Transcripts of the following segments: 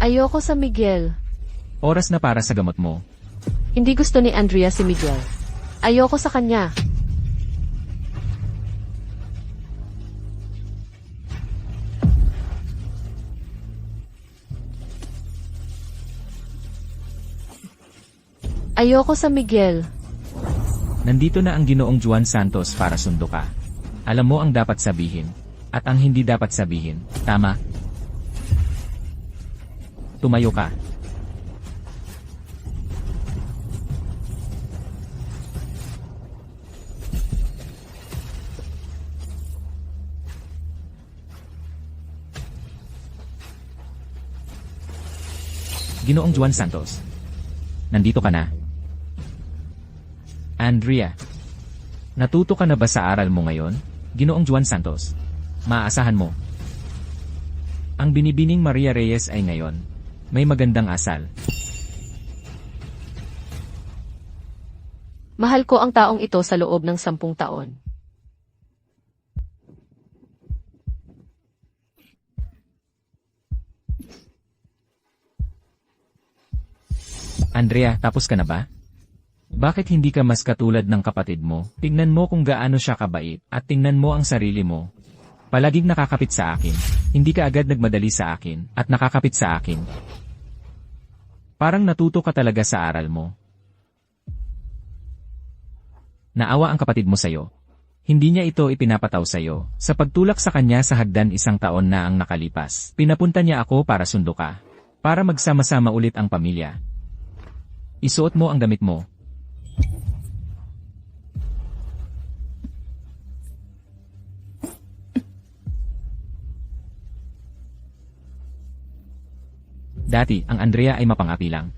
Ayoko sa Miguel. Oras na para sa gamot mo. Hindi gusto ni Andrea si Miguel. Ayoko sa kanya. Ayoko sa Miguel. Nandito na ang Ginoong Juan Santos para sundo ka. Alam mo ang dapat sabihin, at ang hindi dapat sabihin, tama? Tumayo ka. Ginoong Juan Santos. Nandito ka na. Andrea. Natuto ka na ba sa aral mo ngayon, Ginoong Juan Santos? Maaasahan mo. Ang binibining Maria Reyes ay ngayon. May magandang asal. Mahal ko ang taong ito sa loob ng 10 taon. Andrea, tapos ka na ba? Bakit hindi ka mas katulad ng kapatid mo? Tingnan mo kung gaano siya kabait, at tingnan mo ang sarili mo. Palaging nakakapit sa akin. Hindi ka agad nagmadali sa akin, at nakakapit sa akin. Parang natuto ka talaga sa aral mo. Naawa ang kapatid mo sa'yo. Hindi niya ito ipinapataw sa'yo. Sa pagtulak sa kanya sa hagdan 1 taon na ang nakalipas, pinapunta niya ako para sundo ka. Para magsama-sama ulit ang pamilya. Isuot mo ang damit mo. Dati, ang Andrea ay mapangapi lang.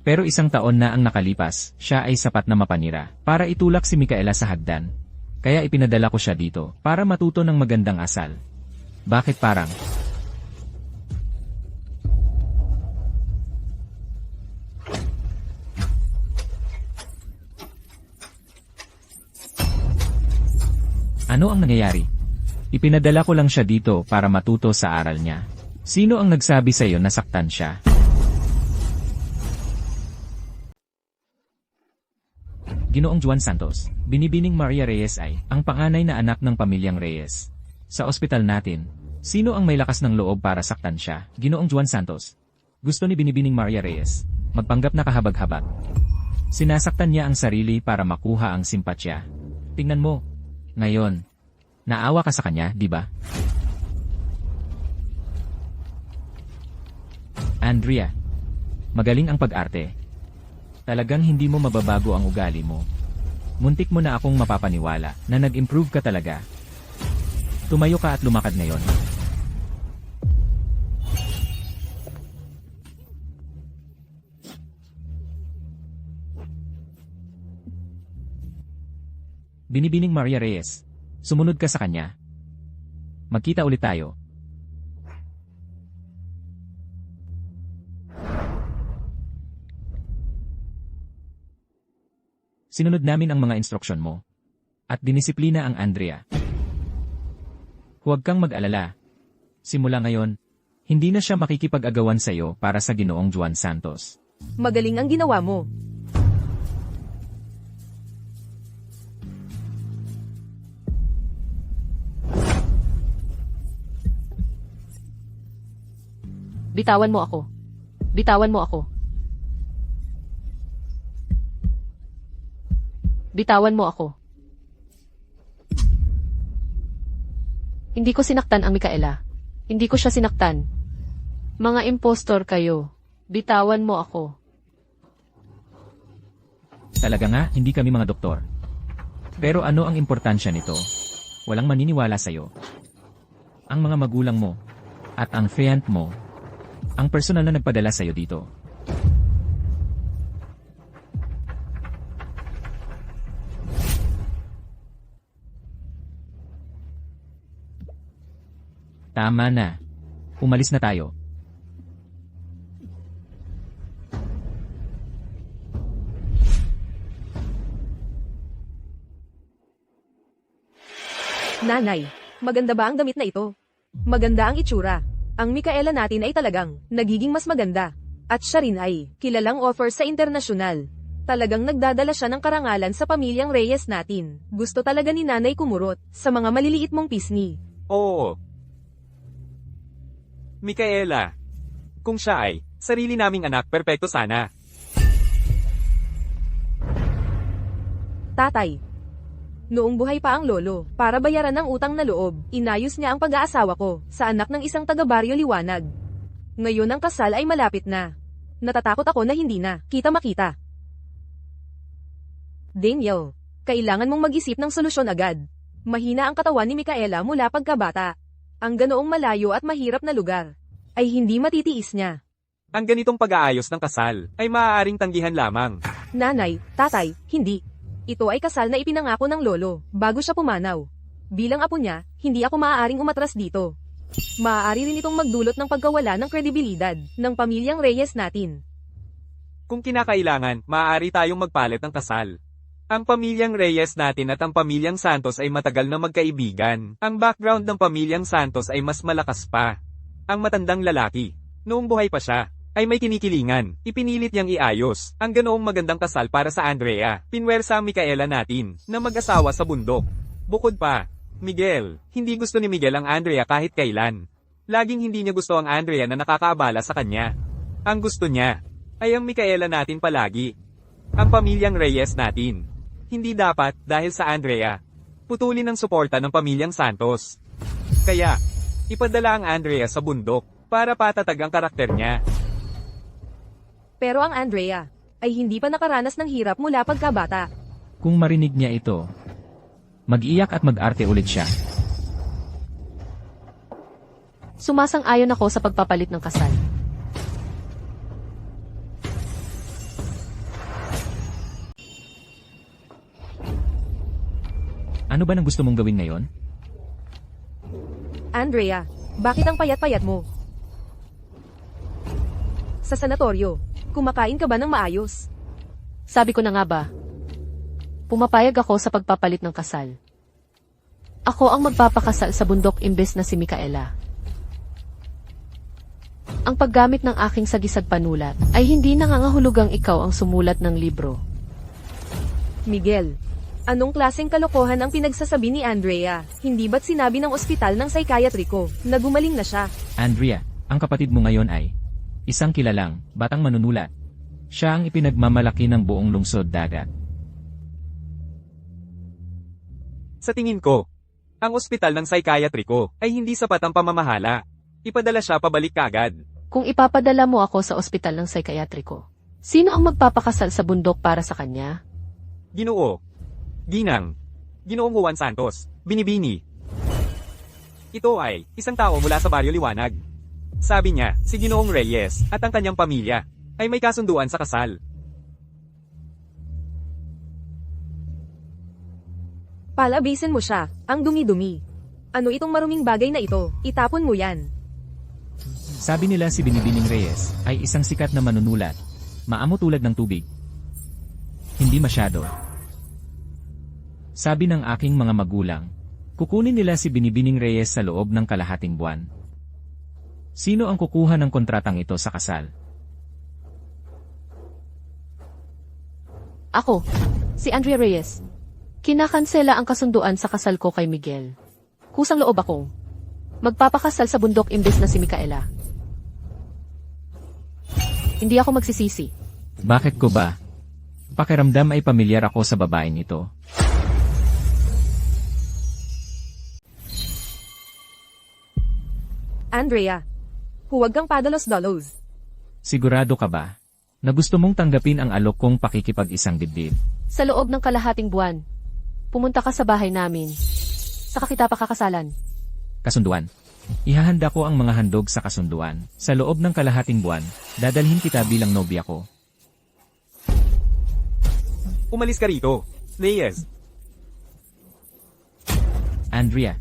Pero 1 taon na ang nakalipas, siya ay sapat na mapanira para itulak si Micaela sa hagdan. Kaya ipinadala ko siya dito para matuto ng magandang asal. Bakit parang? Ano ang nangyayari? Ipinadala ko lang siya dito para matuto sa aral niya. Sino ang nagsabi sa'yo na saktan siya? Ginoong Juan Santos, binibining Maria Reyes ay ang panganay na anak ng pamilyang Reyes. Sa ospital natin, sino ang may lakas ng loob para saktan siya? Ginoong Juan Santos. Gusto ni binibining Maria Reyes magpanggap na kahabag-habag. Sinasaktan niya ang sarili para makuha ang simpatsya. Tingnan mo. Ngayon, naawa ka sa kanya, di ba? Andrea, magaling ang pag-arte. Talagang hindi mo mababago ang ugali mo. Muntik mo na akong mapapaniwala na nag-improve ka talaga. Tumayo ka at lumakad ngayon. Binibining Maria Reyes, sumunod ka sa kanya. Magkita ulit tayo. Sinunod namin ang mga instruksyon mo. At dinisiplina ang Andrea. Huwag kang mag-alala. Simula ngayon, hindi na siya makikipag-agawan sa'yo para sa Ginoong Juan Santos. Magaling ang ginawa mo. Bitawan mo ako. Bitawan mo ako. Bitawan mo ako. Hindi ko sinaktan ang Micaela. Hindi ko siya sinaktan. Mga impostor kayo. Bitawan mo ako. Talaga nga, hindi kami mga doktor. Pero ano ang importansya nito? Walang maniniwala sa'yo. Ang mga magulang mo, at ang friend mo, ang personal na nagpadala sa'yo dito. Tama na. Umalis na tayo. Nanay, maganda ba ang damit na ito? Maganda ang itsura. Ang Micaela natin ay talagang nagiging mas maganda. At siya rin ay kilalang offer sa internasyonal. Talagang nagdadala siya ng karangalan sa pamilyang Reyes natin. Gusto talaga ni nanay kumurot sa mga maliliit mong pisngi. Oo. Micaela. Kung siya ay sarili naming anak, perpekto sana. Tatay. Noong buhay pa ang lolo, para bayaran ang utang na loob, inayos niya ang pag-aasawa ko sa anak ng isang taga-baryo Liwanag. Ngayon ang kasal ay malapit na. Natatakot ako na hindi na kita makita. Daniel, kailangan mong mag-isip ng solusyon agad. Mahina ang katawan ni Micaela mula pagkabata. Ang ganoong malayo at mahirap na lugar ay hindi matitiis niya. Ang ganitong pag-aayos ng kasal ay maaaring tanggihan lamang. Nanay, tatay, hindi. Ito ay kasal na ipinangako ng lolo bago siya pumanaw. Bilang apo niya, hindi ako maaaring umatras dito. Maaari rin itong magdulot ng pagkawala ng kredibilidad ng pamilyang Reyes natin. Kung kinakailangan, maaari tayong magpalit ng kasal. Ang pamilyang Reyes natin at ang pamilyang Santos ay matagal na magkaibigan. Ang background ng pamilyang Santos ay mas malakas pa. Ang matandang lalaki, noong buhay pa siya, ay may kinikilingan. Ipinilit niyang iayos ang ganoong magandang kasal para sa Andrea. Pinwersa ang Micaela natin na mag-asawa sa bundok. Bukod pa, Miguel, hindi gusto ni Miguel ang Andrea kahit kailan. Laging hindi niya gusto ang Andrea na nakakaabala sa kanya. Ang gusto niya ay ang Micaela natin palagi. Ang pamilyang Reyes natin. Hindi dapat, dahil sa Andrea, putulin ang suporta ng pamilyang Santos. Kaya, ipadala ang Andrea sa bundok para patatag ang karakter niya. Pero ang Andrea ay hindi pa nakaranas ng hirap mula pagkabata. Kung marinig niya ito, mag-iyak at mag-arte ulit siya. Sumasang-ayon ako sa pagpapalit ng kasal. Ano ba nang gusto mong gawin ngayon? Andrea, bakit ang payat-payat mo? Sa sanatoryo, kumakain ka ba ng maayos? Sabi ko na nga ba, pumapayag ako sa pagpapalit ng kasal. Ako ang magpapakasal sa bundok imbes na si Micaela. Ang paggamit ng aking sagisag panulat ay hindi nangangahulugang ikaw ang sumulat ng libro. Miguel, anong klaseng kalokohan ang pinagsasabi ni Andrea? Hindi ba't sinabi ng ospital ng psychiatriko na gumaling na siya? Andrea, ang kapatid mo ngayon ay isang kilalang, batang manunulat. Siya ang ipinagmamalaki ng buong lungsod dagat. Sa tingin ko, ang ospital ng psychiatriko ay hindi sapat ang pamamahala. Ipadala siya pabalik kagad. Kung ipapadala mo ako sa ospital ng psychiatriko, sino ang magpapakasal sa bundok para sa kanya? Ginoo. Ginang. Ginoong Juan Santos. Binibini. Ito ay isang tao mula sa Baryo Liwanag. Sabi niya, si Ginoong Reyes at ang kanyang pamilya ay may kasunduan sa kasal. Palabisin mo siya, ang dumi-dumi. Ano itong maruming bagay na ito? Itapon mo yan. Sabi nila si Binibining Reyes ay isang sikat na manunulat. Maamo tulad ng tubig. Hindi masyado. Sabi ng aking mga magulang, kukunin nila si Binibining Reyes sa loob ng kalahating buwan. Sino ang kukuha ng kontratang ito sa kasal? Ako, si Andrea Reyes. Kinakansela ang kasunduan sa kasal ko kay Miguel. Kusang loob ako. Magpapakasal sa bundok imbes na si Micaela. Hindi ako magsisisi. Bakit ko ba? Pakiramdam ay pamilyar ako sa babaeng ito. Andrea, huwag kang padalos-dalos. Sigurado ka ba na gusto mong tanggapin ang alok kong pakikipag-isang dibdib? Sa loob ng kalahating buwan, pumunta ka sa bahay namin. Saka kita pakakasalan. Kasunduan. Ihahanda ko ang mga handog sa kasunduan. Sa loob ng kalahating buwan, dadalhin kita bilang nobya ko. Umalis ka rito. Reyes. Andrea,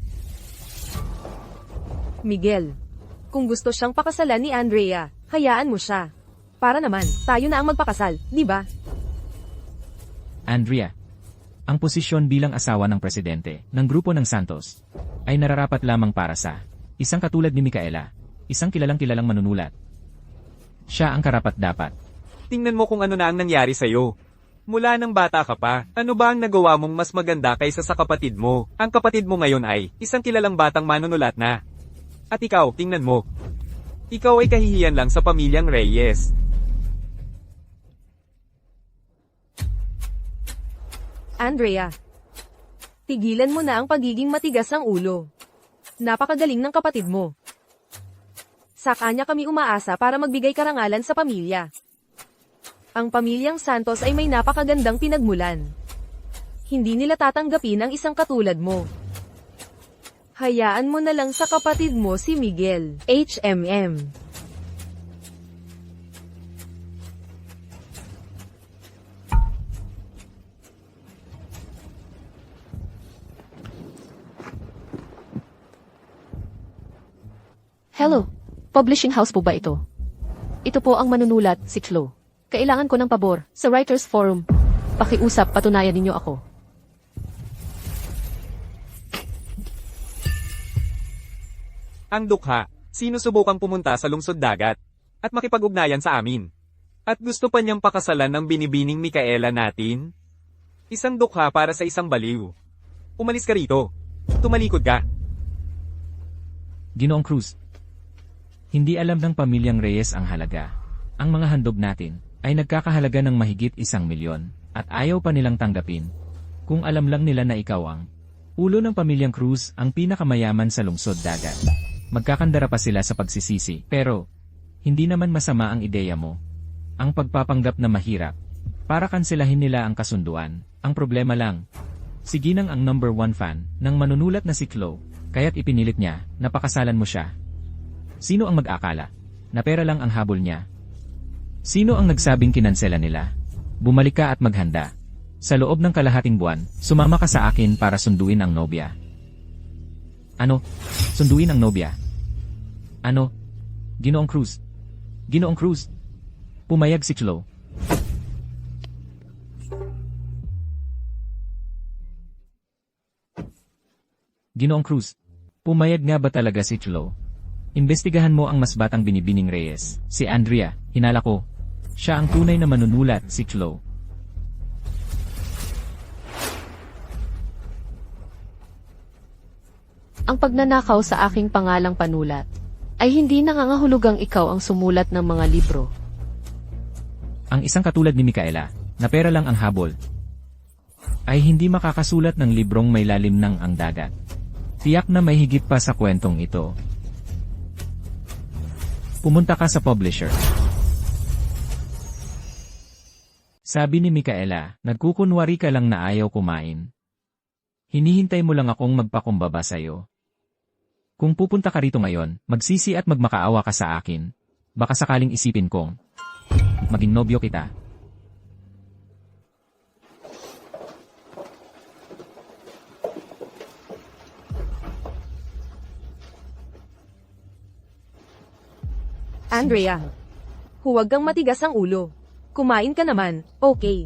Miguel, kung gusto siyang pakasalan ni Andrea, hayaan mo siya. Para naman, tayo na ang magpakasal, di ba? Andrea, ang posisyon bilang asawa ng presidente ng grupo ng Santos ay nararapat lamang para sa isang katulad ni Micaela. isang kilalang manunulat. Siya ang karapat-dapat. Tingnan mo kung ano na ang nangyari sa'yo. Mula nang bata ka pa, ano ba ang nagawa mong mas maganda kaysa sa kapatid mo? Ang kapatid mo ngayon ay isang kilalang batang manunulat na. At ikaw, tingnan mo. Ikaw ay kahihiyan lang sa pamilyang Reyes. Andrea, tigilan mo na ang pagiging matigas ng ulo. Napakagaling ng kapatid mo. Sa kanya kami umaasa para magbigay karangalan sa pamilya. Ang pamilyang Santos ay may napakagandang pinagmulan. Hindi nila tatanggapin ang isang katulad mo. Hayaan mo na lang sa kapatid mo si Miguel, HMM. Hello, publishing house po ba ito? Ito po ang manunulat, si Chloe. Kailangan ko ng pabor, sa Writers Forum. Pakiusap, patunayan ninyo ako. Ang dukha, sinusubukang pumunta sa lungsod dagat, at makipag-ugnayan sa amin. At gusto pa niyang pakasalan ng binibining Micaela natin? Isang dukha para sa isang baliw. Umalis ka rito. Tumalikod ka. Ginoong Cruz. Hindi alam ng pamilyang Reyes ang halaga. Ang mga handog natin ay nagkakahalaga ng mahigit 1,000,000 at ayaw pa nilang tanggapin. Kung alam lang nila na ikaw ang ulo ng pamilyang Cruz ang pinakamayaman sa lungsod dagat. Magkakandara pa sila sa pagsisisi, pero hindi naman masama ang ideya mo. Ang pagpapanggap na mahirap para kanselahin nila ang kasunduan. Ang problema lang, si Ginang ang number 1 fan ng manunulat na si Chloe, kaya't ipinilit niya na pakasalan mo siya. Sino ang mag-akala na pera lang ang habol niya? Sino ang nagsabing kinansela nila? Bumalik ka at maghanda. Sa loob ng kalahating buwan, sumama ka sa akin para sunduin ang nobya. Ano? Sunduin ang nobya? Ano? Ginoong Cruz. Ginoong Cruz. Pumayag si Chloe. Ginoong Cruz. Pumayag nga ba talaga si Chloe? Imbestigahan mo ang mas batang binibining Reyes, si Andrea, hinala ko. Siya ang tunay na manunulat, si Chloe. Ang pagnanakaw sa aking pangalang panulat ay hindi nangangahulugang ikaw ang sumulat ng mga libro. Ang isang katulad ni Micaela, na pera lang ang habol, ay hindi makakasulat ng librong may lalim ng ang dagat. Tiyak na may higit pa sa kwentong ito. Pumunta ka sa publisher. Sabi ni Micaela, nagkukunwari ka lang na ayaw kumain. Hinihintay mo lang akong magpakumbaba sa'yo. Kung pupunta ka rito ngayon, magsisi at magmakaawa ka sa akin. Baka sakaling isipin kong maging nobyo kita. Andrea, huwag kang matigas ang ulo. Kumain ka naman, okay.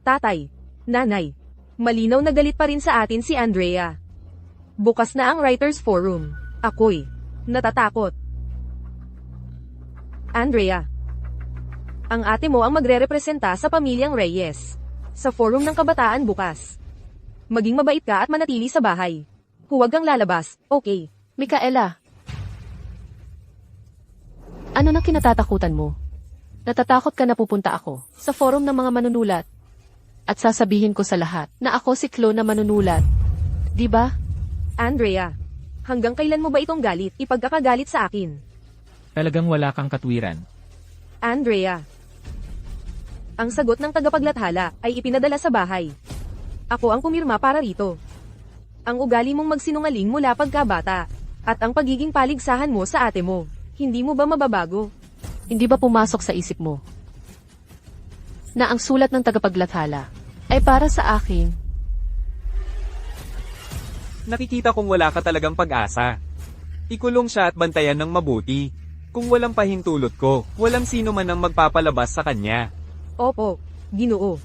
Tatay, nanay, malinaw na galit pa rin sa atin si Andrea. Bukas na ang Writers Forum. Ako'y natatakot. Andrea, ang ate mo ang magre-representa sa pamilyang Reyes sa forum ng kabataan bukas. Maging mabait ka at manatili sa bahay. Huwag kang lalabas, okay? Micaela, ano nang kinatatakutan mo? Natatakot ka na pupunta ako sa forum ng mga manunulat at sasabihin ko sa lahat na ako si Chloe na manunulat. Di ba? Andrea, hanggang kailan mo ba itong galit, ipagkakagalit sa akin? Talagang wala kang katwiran. Andrea, ang sagot ng tagapaglathala ay ipinadala sa bahay. Ako ang pumirma para rito. Ang ugali mong magsinungaling mula pagkabata, at ang pagiging paligsahan mo sa ate mo, hindi mo ba mababago? Hindi ba pumasok sa isip mo na ang sulat ng tagapaglathala ay para sa akin? Nakikita kong wala ka talagang pag-asa. Ikulong siya at bantayan ng mabuti. Kung walang pahintulot ko, walang sino man ang magpapalabas sa kanya. Opo, Ginoo.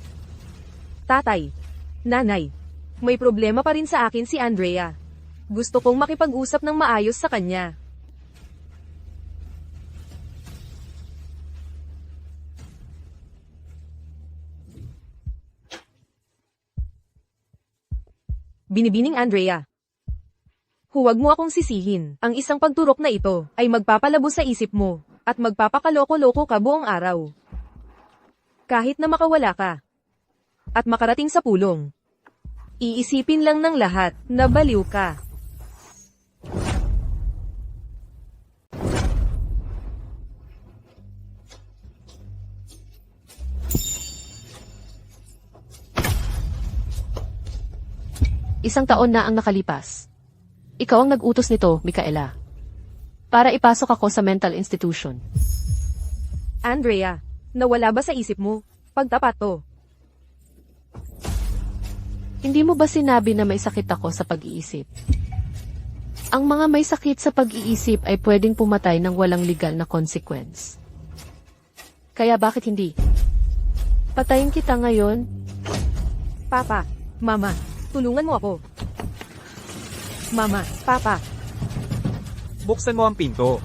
Tatay, nanay, may problema pa rin sa akin si Andrea. Gusto kong makipag-usap ng maayos sa kanya. Binibining Andrea. Huwag mo akong sisihin. Ang isang pagturok na ito ay magpapalabo sa isip mo at magpapakaloko-loko ka buong araw. Kahit na makawala ka at makarating sa pulong, iisipin lang ng lahat na baliw ka. Isang taon na ang nakalipas. Ikaw ang nag-utos nito, Micaela. Para ipasok ako sa mental institution. Andrea, nawala ba sa isip mo? Pagtapat to. Hindi mo ba sinabi na may sakit ako sa pag-iisip? Ang mga may sakit sa pag-iisip ay pwedeng pumatay ng walang legal na consequence. Kaya bakit hindi? Patayin kita ngayon? Papa, Mama, tulungan mo ako. Mama, Papa, Buksan mo ang pinto.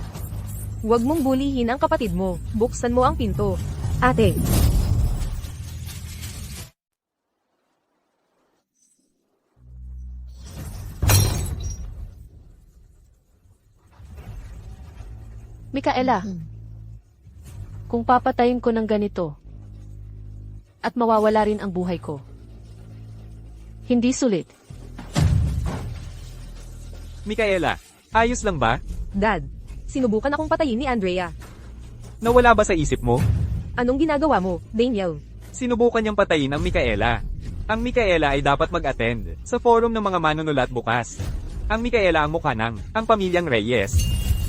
huwag mong bulihin ang kapatid mo. Buksan mo ang pinto. Ate. Micaela, kung papatayin ko ng ganito, at mawawala rin ang buhay ko, hindi sulit. Micaela, ayos lang ba? Dad, sinubukan akong patayin ni Andrea. Nawala ba sa isip mo? Anong ginagawa mo, Daniel? Sinubukan niyang patayin ang Micaela. Ang Micaela ay dapat mag-attend sa forum ng mga manunulat bukas. Ang Micaela ang mukha ng ang pamilyang Reyes.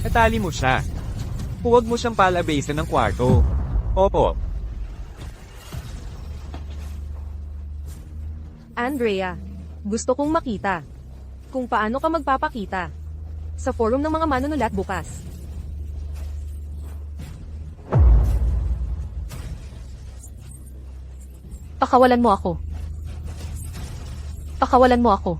Natali mo siya. Huwag mo siyang palabasin ng kwarto. Opo. Andrea, gusto kong makita kung paano ka magpapakita sa forum ng mga manunulat bukas. Pakawalan mo ako. Pakawalan mo ako.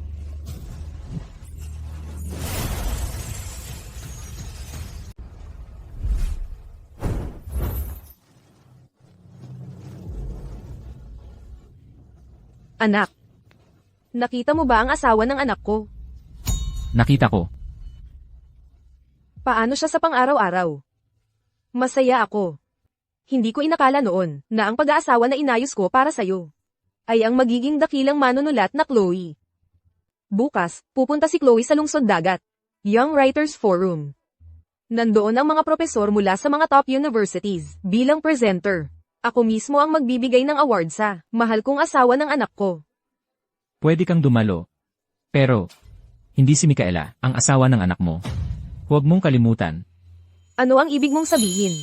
Anak, nakita mo ba ang asawa ng anak ko? Nakita ko. Paano siya sa pang-araw-araw? Masaya ako. Hindi ko inakala noon na ang pag-aasawa na inayos ko para sa'yo ay ang magiging dakilang manunulat na Chloe. Bukas, pupunta si Chloe sa Lungsod Dagat, Young Writers Forum. Nandoon ang mga propesor mula sa mga top universities bilang presenter. Ako mismo ang magbibigay ng award sa mahal kong asawa ng anak ko. Pwede kang dumalo. Pero, hindi si Micaela, ang asawa ng anak mo. Huwag mong kalimutan, Ano ang ibig mong sabihin?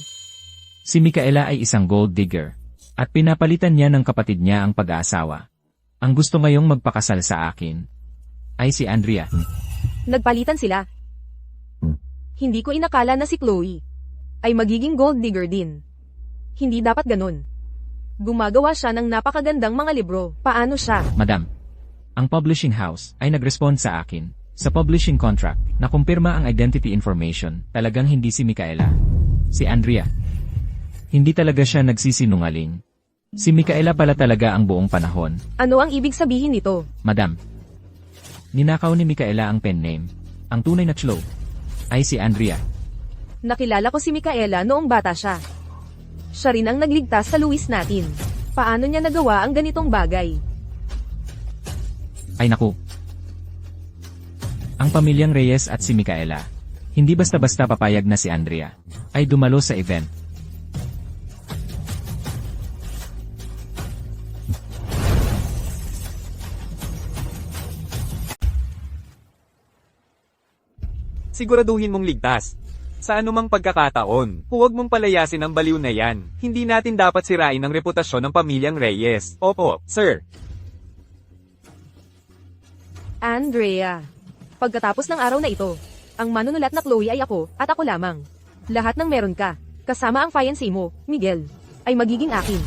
si Micaela ay isang gold digger. At pinapalitan niya ng kapatid niya ang pag-aasawa. Ang gusto ngayong magpakasal sa akin ay si Andrea. Nagpalitan sila. Hindi ko inakala na si Chloe ay magiging gold digger din. Hindi dapat ganun. Gumagawa siya ng napakagandang mga libro. Paano siya? Madam, ang publishing house ay nag-respond sa akin sa publishing contract na kumpirma ang identity information. Talagang hindi si Micaela. Si Andrea. Hindi talaga siya nagsisinungaling. Si Micaela pala talaga ang buong panahon. Ano ang ibig sabihin nito? Madam, ninakaw ni Micaela ang pen name. Ang tunay na Chloe ay si Andrea. Nakilala ko si Micaela noong bata siya. Siya rin ang nagligtas sa Luis natin. Paano niya nagawa ang ganitong bagay? Ay naku. Ang pamilyang Reyes at si Micaela, hindi basta-basta papayag na si Andrea ay dumalo sa event. Siguraduhin mong ligtas. Sa anumang pagkakataon, huwag mong palayasin ang baliw na yan. Hindi natin dapat sirain ang reputasyon ng pamilyang Reyes. Opo, sir. Andrea. Pagkatapos ng araw na ito, ang manunulat na Chloe ay ako, at ako lamang. Lahat ng meron ka, kasama ang fiancé mo, Miguel, ay magiging akin.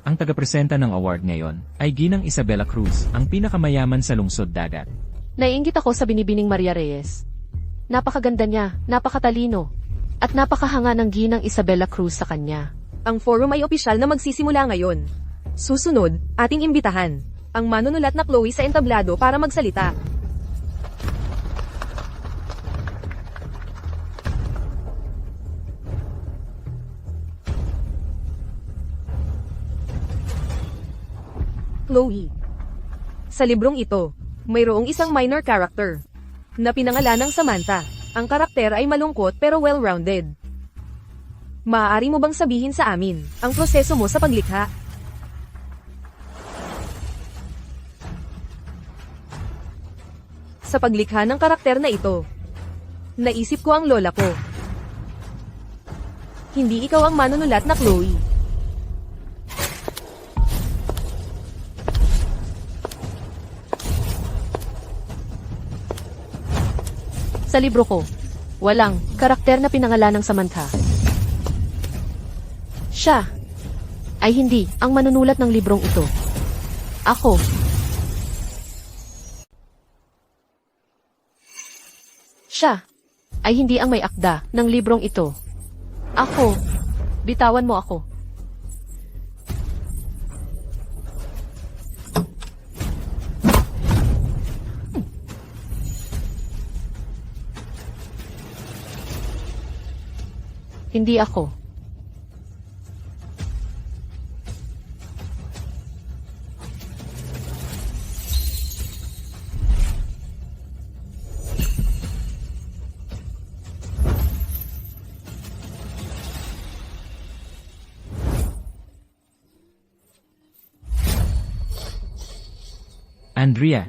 Ang tagapresenta ng award ngayon ay Ginang Isabela Cruz, ang pinakamayaman sa lungsod dagat. Naiinggit ako sa binibining Maria Reyes. Napakaganda niya, napakatalino, at napakahanga ng ginang Isabela Cruz sa kanya. Ang forum ay opisyal na magsisimula ngayon. Susunod, ating imbitahan ang manunulat na Chloe sa entablado para magsalita. Chloe. Sa librong ito, mayroong isang minor character na pinangalan ng Samantha. Ang karakter ay malungkot pero well-rounded. Maaari mo bang sabihin sa amin ang proseso mo sa paglikha? Sa paglikha ng karakter na ito, naisip ko ang lola ko. Hindi ikaw ang manunulat na Chloe. Sa libro ko, walang karakter na pinangalan ng Samantha. Siya ay hindi ang manunulat ng librong ito. Ako. Siya ay hindi ang may akda ng librong ito. Ako. Bitawan mo ako. Hindi ako. Andrea,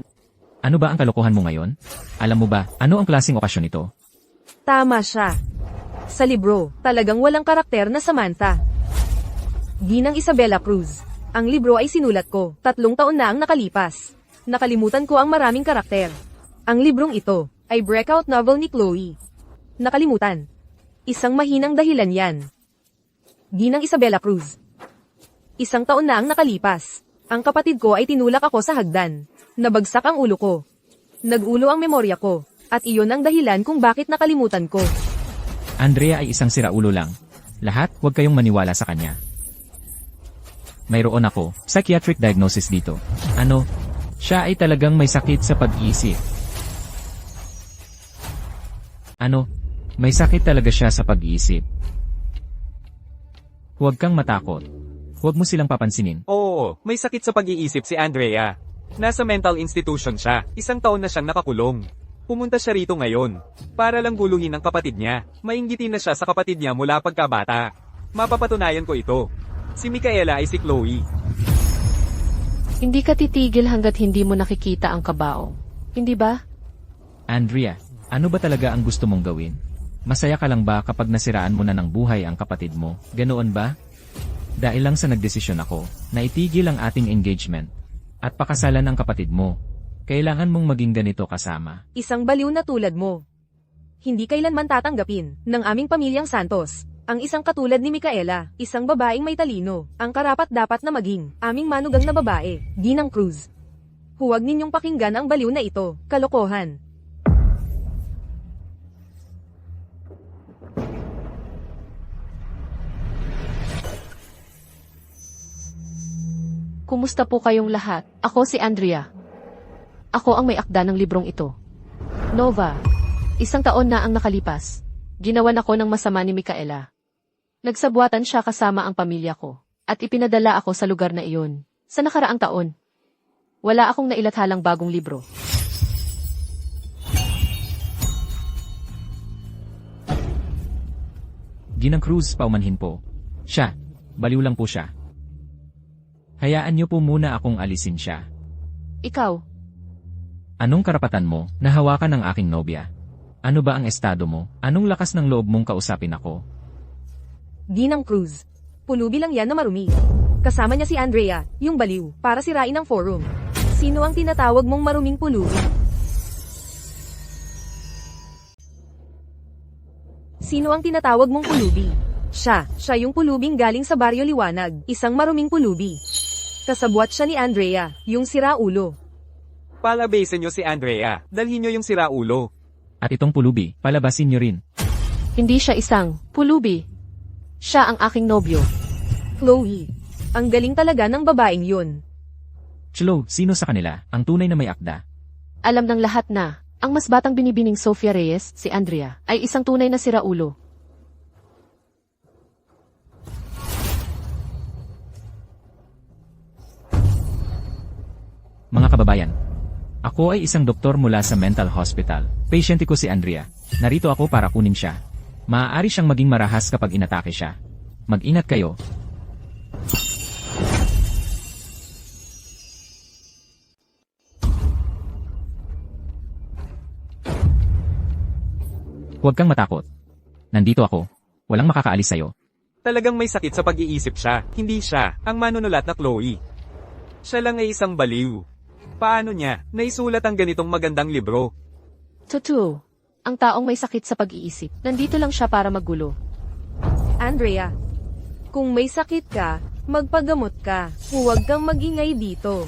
ano ba ang kalokohan mo ngayon? Alam mo ba, ano ang klaseng okasyon ito? Tama siya. Sa libro, talagang walang karakter na Samantha. Ginang Isabela Cruz. Ang libro ay sinulat ko, 3 taon na ang nakalipas. Nakalimutan ko ang maraming karakter. Ang librong ito ay breakout novel ni Chloe. Nakalimutan. Isang mahinang dahilan yan. Ginang Isabela Cruz. 1 taon na ang nakalipas. Ang kapatid ko ay tinulak ako sa hagdan. Nabagsak ang ulo ko. Nagulo ang memorya ko. At iyon ang dahilan kung bakit nakalimutan ko. Andrea ay isang siraulo lang. Lahat, huwag kayong maniwala sa kanya. Mayroon ako, psychiatric diagnosis dito. Ano? Siya ay talagang may sakit sa pag-iisip. Ano? May sakit talaga siya sa pag-iisip. Huwag kang matakot. Huwag mo silang papansinin. Oo, may sakit sa pag-iisip si Andrea. Nasa mental institution siya, 1 taon na siyang nakakulong. Pumunta siya rito ngayon, para lang guluhin ang kapatid niya. Mainggitin na siya sa kapatid niya mula pagkabata. Mapapatunayan ko ito. Si Micaela ay si Chloe. Hindi ka titigil hanggat hindi mo nakikita ang kabao. Hindi ba? Andrea, ano ba talaga ang gusto mong gawin? Masaya ka lang ba kapag nasiraan mo na ng buhay ang kapatid mo? Ganoon ba? Dahil lang sa nagdesisyon ako, na itigil ang ating engagement, at pakasalan ang kapatid mo. Kailangan mong maging ganito kasama. Isang baliw na tulad mo. Hindi kailanman tatanggapin ng aming pamilyang Santos ang isang katulad ni Micaela, isang babaeng may talino, ang karapat-dapat na maging aming manugang na babae, Ginang Cruz. Huwag ninyong pakinggan ang baliw na ito, kalokohan. Kumusta po kayong lahat? Ako si Andrea. Ako ang may akda ng librong ito. Nova. 1 taon na ang nakalipas. Ginawan ako ng masama ni Micaela. Nagsabwatan siya kasama ang pamilya ko. At ipinadala ako sa lugar na iyon. Sa nakaraang taon. Wala akong nailathalang bagong libro. Ginang Cruz, paumanhin po. Siya. Baliw lang po siya. Hayaan niyo po muna akong alisin siya. Ikaw. Anong karapatan mo na hawakan ang aking nobya? Ano ba ang estado mo? Anong lakas ng loob mong kausapin ako? Ginang Cruz. Pulubi lang yan na marumi. Kasama niya si Andrea, yung baliw, para sirain ang forum. Sino ang tinatawag mong maruming pulubi? Sino ang tinatawag mong pulubi? Siya yung pulubing galing sa Baryo Liwanag, isang maruming pulubi. Kasabwat siya ni Andrea, yung siraulo. Palabasin nyo si Andrea, dalhin nyo yung siraulo. At itong pulubi, palabasin nyo rin. Hindi siya isang pulubi. Siya ang aking nobyo. Chloe, ang galing talaga ng babaeng yun. Chlo, sino sa kanila, ang tunay na may akda? Alam ng lahat na, ang mas batang binibining Sofia Reyes, si Andrea, ay isang tunay na siraulo. Mga kababayan, ako ay isang doktor mula sa mental hospital. Pasyente ko si Andrea. Narito ako para kunin siya. Maaari siyang maging marahas kapag inatake siya. Mag-ingat kayo. Huwag kang matakot. Nandito ako. Walang makakaalis sa'yo. Talagang may sakit sa pag-iisip siya, hindi siya, ang manunulat na Chloe. Siya lang ay isang baliw. Paano niya, naisulat ang ganitong magandang libro? Totoo. Ang taong may sakit sa pag-iisip, nandito lang siya para magulo. Andrea, kung may sakit ka, magpagamot ka. Huwag kang magingay dito.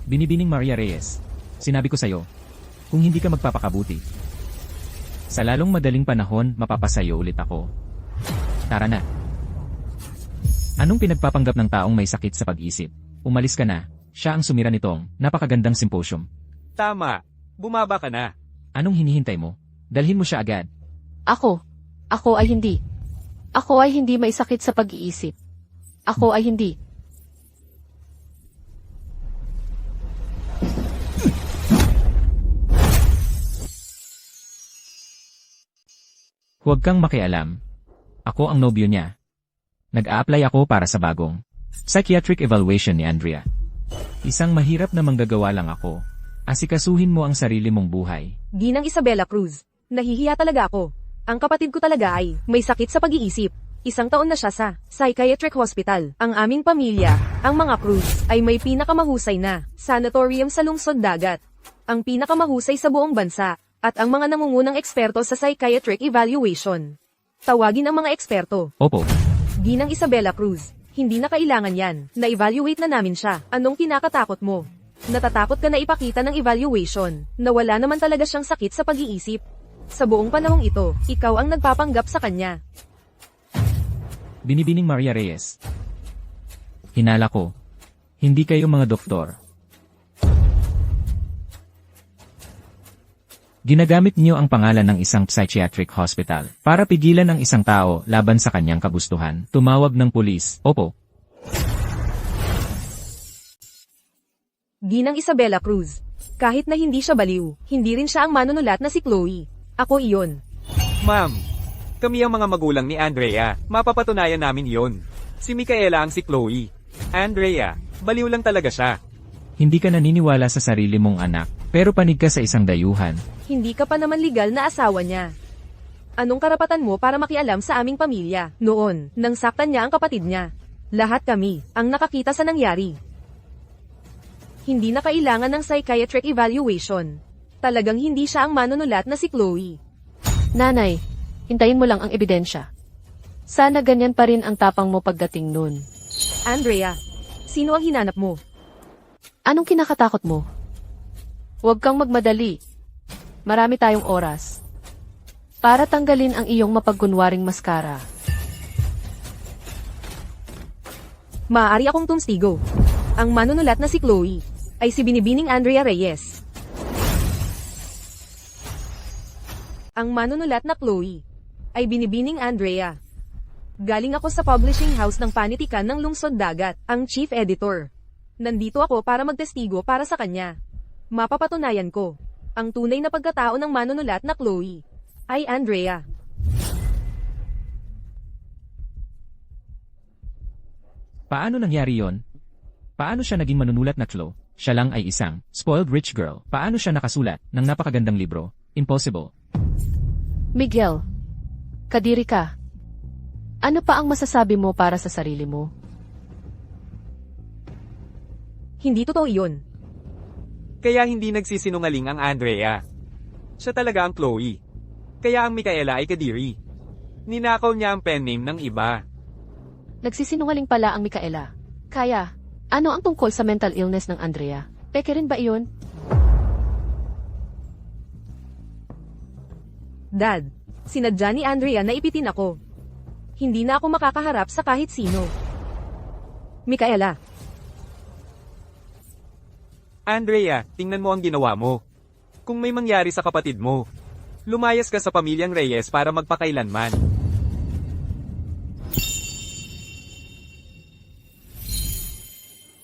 Binibining Maria Reyes. Sinabi ko sa'yo, kung hindi ka magpapakabuti, sa lalong madaling panahon, mapapasayo ulit ako. Tara na. Anong pinagpapanggap ng taong may sakit sa pag-isip? Umalis ka na. Siya ang sumira nitong napakagandang symposium. Tama, bumaba ka na. Anong hinihintay mo? Dalhin mo siya agad. Ako ay hindi. Ako ay hindi may sakit sa pag-iisip. Ako ay hindi. Huwag kang makialam. Ako ang nobyo niya. Nag-a-apply ako para sa bagong psychiatric evaluation ni Andrea. Isang mahirap na manggagawa lang ako. Asikasuhin mo ang sarili mong buhay. Ginang Isabela Cruz, nahihiya talaga ako. Ang kapatid ko talaga ay may sakit sa pag-iisip. Isang taon na siya sa psychiatric hospital. Ang aming pamilya, ang mga Cruz, ay may pinakamahusay na sanatorium sa lungsod dagat. Ang pinakamahusay sa buong bansa, at ang mga nangungunang eksperto sa psychiatric evaluation. Tawagin ang mga eksperto. Opo. Ginang Isabela Cruz, hindi na kailangan yan. Na-evaluate na namin siya. Anong kinakatakot mo? Natatakot ka na ipakita ng evaluation na wala naman talaga siyang sakit sa pag-iisip. Sa buong panahong ito, ikaw ang nagpapanggap sa kanya. Binibining Maria Reyes. Hinala ko. Hindi kayo mga doktor. Ginagamit niyo ang pangalan ng isang psychiatric hospital para pigilan ang isang tao laban sa kanyang kagustuhan. Tumawag ng pulis. Opo. Ginang Isabela Cruz, kahit na hindi siya baliw, hindi rin siya ang manunulat na si Chloe. Ako iyon. Ma'am, kami ang mga magulang ni Andrea, mapapatunayan namin yon. Si Micaela ang si Chloe. Andrea, baliw lang talaga siya. Hindi ka naniniwala sa sarili mong anak, pero panig ka sa isang dayuhan. Hindi ka pa naman legal na asawa niya. Anong karapatan mo para makialam sa aming pamilya? Noon, nang saktan niya ang kapatid niya. Lahat kami, ang nakakita sa nangyari. Hindi na kailangan ng psychiatric evaluation. Talagang hindi siya ang manunulat na si Chloe. Nanay, hintayin mo lang ang ebidensya. Sana ganyan pa rin ang tapang mo pagdating nun. Andrea, sino ang hinanap mo? Anong kinakatakot mo? Huwag kang magmadali. Marami tayong oras. Para tanggalin ang iyong mapagkunwaring maskara. Maaari akong tumstigo. Ang manunulat na si Chloe ay si Binibining Andrea Reyes. Ang manunulat na Chloe ay Binibining Andrea. Galing ako sa publishing house ng panitikan ng Lungsod Dagat, ang chief editor. Nandito ako para magtestigo para sa kanya. Mapapatunayan ko, ang tunay na pagkatao ng manunulat na Chloe ay Andrea. Paano nangyari yon? Paano siya naging manunulat na Chlo? Siya lang ay isang spoiled rich girl. Paano siya nakasulat ng napakagandang libro? Impossible. Miguel, kadiri ka. Ano pa ang masasabi mo para sa sarili mo? Hindi totoo iyon. Kaya hindi nagsisinungaling ang Andrea. Siya talaga ang Chloe. Kaya ang Micaela ay kadiri. Ninakaw niya ang pen name ng iba. Nagsisinungaling pala ang Micaela. Kaya, ano ang tungkol sa mental illness ng Andrea? Peke rin ba iyon? Dad, sinadya ni Andrea na ipitin ako. Hindi na ako makakaharap sa kahit sino. Micaela, Andrea, tingnan mo ang ginawa mo. Kung may mangyari sa kapatid mo, lumayas ka sa pamilyang Reyes para magpakailanman.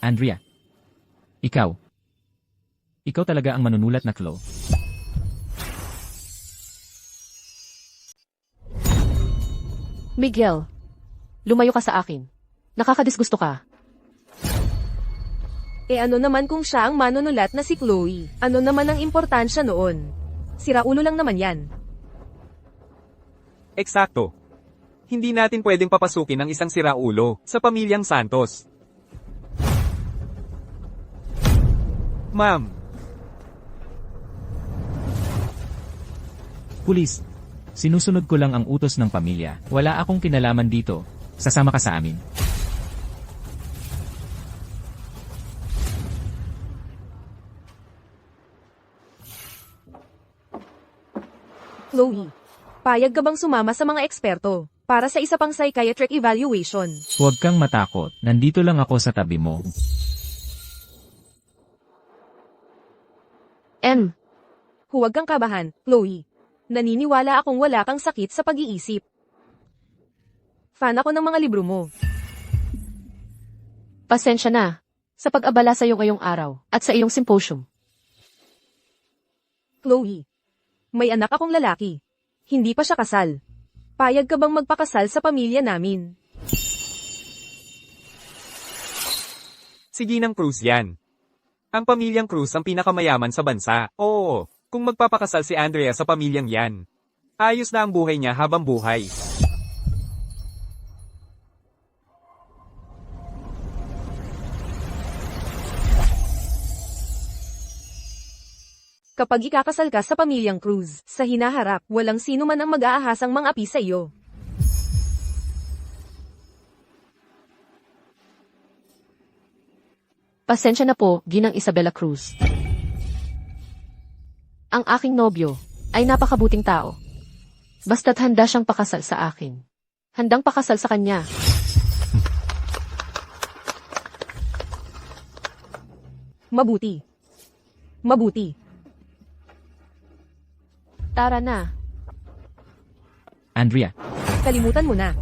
Andrea. Ikaw. Ikaw talaga ang manunulat na Chloe. Miguel, lumayo ka sa akin. Nakakadisgusto ka. ano naman kung siya ang manunulat na si Chloe? Ano naman ang importansya noon? Siraulo lang naman yan. Eksakto. Hindi natin pwedeng papasukin ang isang siraulo sa pamilyang Santos. Ma'am, Pulis. Sinusunod ko lang ang utos ng pamilya. Wala akong kinalaman dito. Sasama ka sa amin. Chloe, payag ka bang sumama sa mga eksperto para sa isa pang psychiatric evaluation? Huwag kang matakot. Nandito lang ako sa tabi mo. M. Huwag kang kabahan, Chloe. Naniniwala akong wala kang sakit sa pag-iisip. Fan ako ng mga libro mo. Pasensya na sa pag-abala sa iyo ngayong araw at sa iyong symposium. Chloe, may anak akong lalaki. Hindi pa siya kasal. Payag ka bang magpakasal sa pamilya namin? si Ginang Cruz yan. Ang pamilyang Cruz ang pinakamayaman sa bansa. Oo, kung magpapakasal si Andrea sa pamilyang yan, ayos na ang buhay niya habang buhay. Kapag ikakasal ka sa pamilyang Cruz, sa hinaharap, walang sino man ang mag-aahasang mang-api sa iyo. Pasensya na po, Ginang Isabela Cruz. Ang aking nobyo ay napakabuting tao. Basta't handa siyang pakasal sa akin. Handang pakasal sa kanya. Mabuti. Mabuti. Tara na. Andrea. Kalimutan mo na.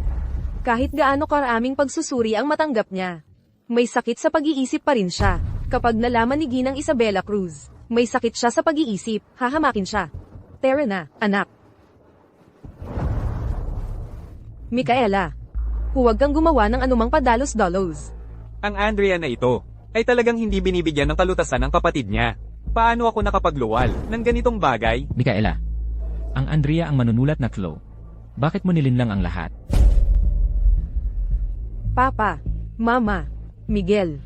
Kahit gaano karaming pagsusuri ang matanggap niya, may sakit sa pag-iisip pa rin siya. Kapag nalaman ni Ginang Isabela Cruz, may sakit siya sa pag-iisip, hahamakin siya. Tara na, anak. Micaela, huwag kang gumawa ng anumang padalos-dalos. Ang Andrea na ito ay talagang hindi binibigyan ng kalutasan ng kapatid niya. Paano ako nakapagluwal ng ganitong bagay? Micaela. Ang Andrea ang manunulat na Chloe. Bakit mo nilinlang ang lahat? Papa, Mama, Miguel.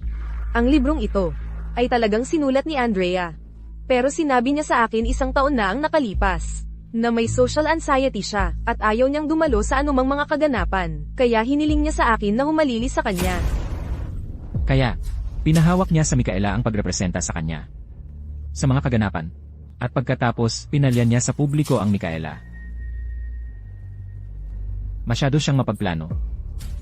Ang librong ito ay talagang sinulat ni Andrea. Pero sinabi niya sa akin 1 taon na ang nakalipas, na may social anxiety siya at ayaw niyang dumalo sa anumang mga kaganapan, kaya hiniling niya sa akin na humalili sa kanya. Kaya, pinahawak niya sa Micaela ang pagrepresenta sa kanya sa mga kaganapan. At pagkatapos, pinalyan niya sa publiko ang Micaela. Masyado siyang mapagplano.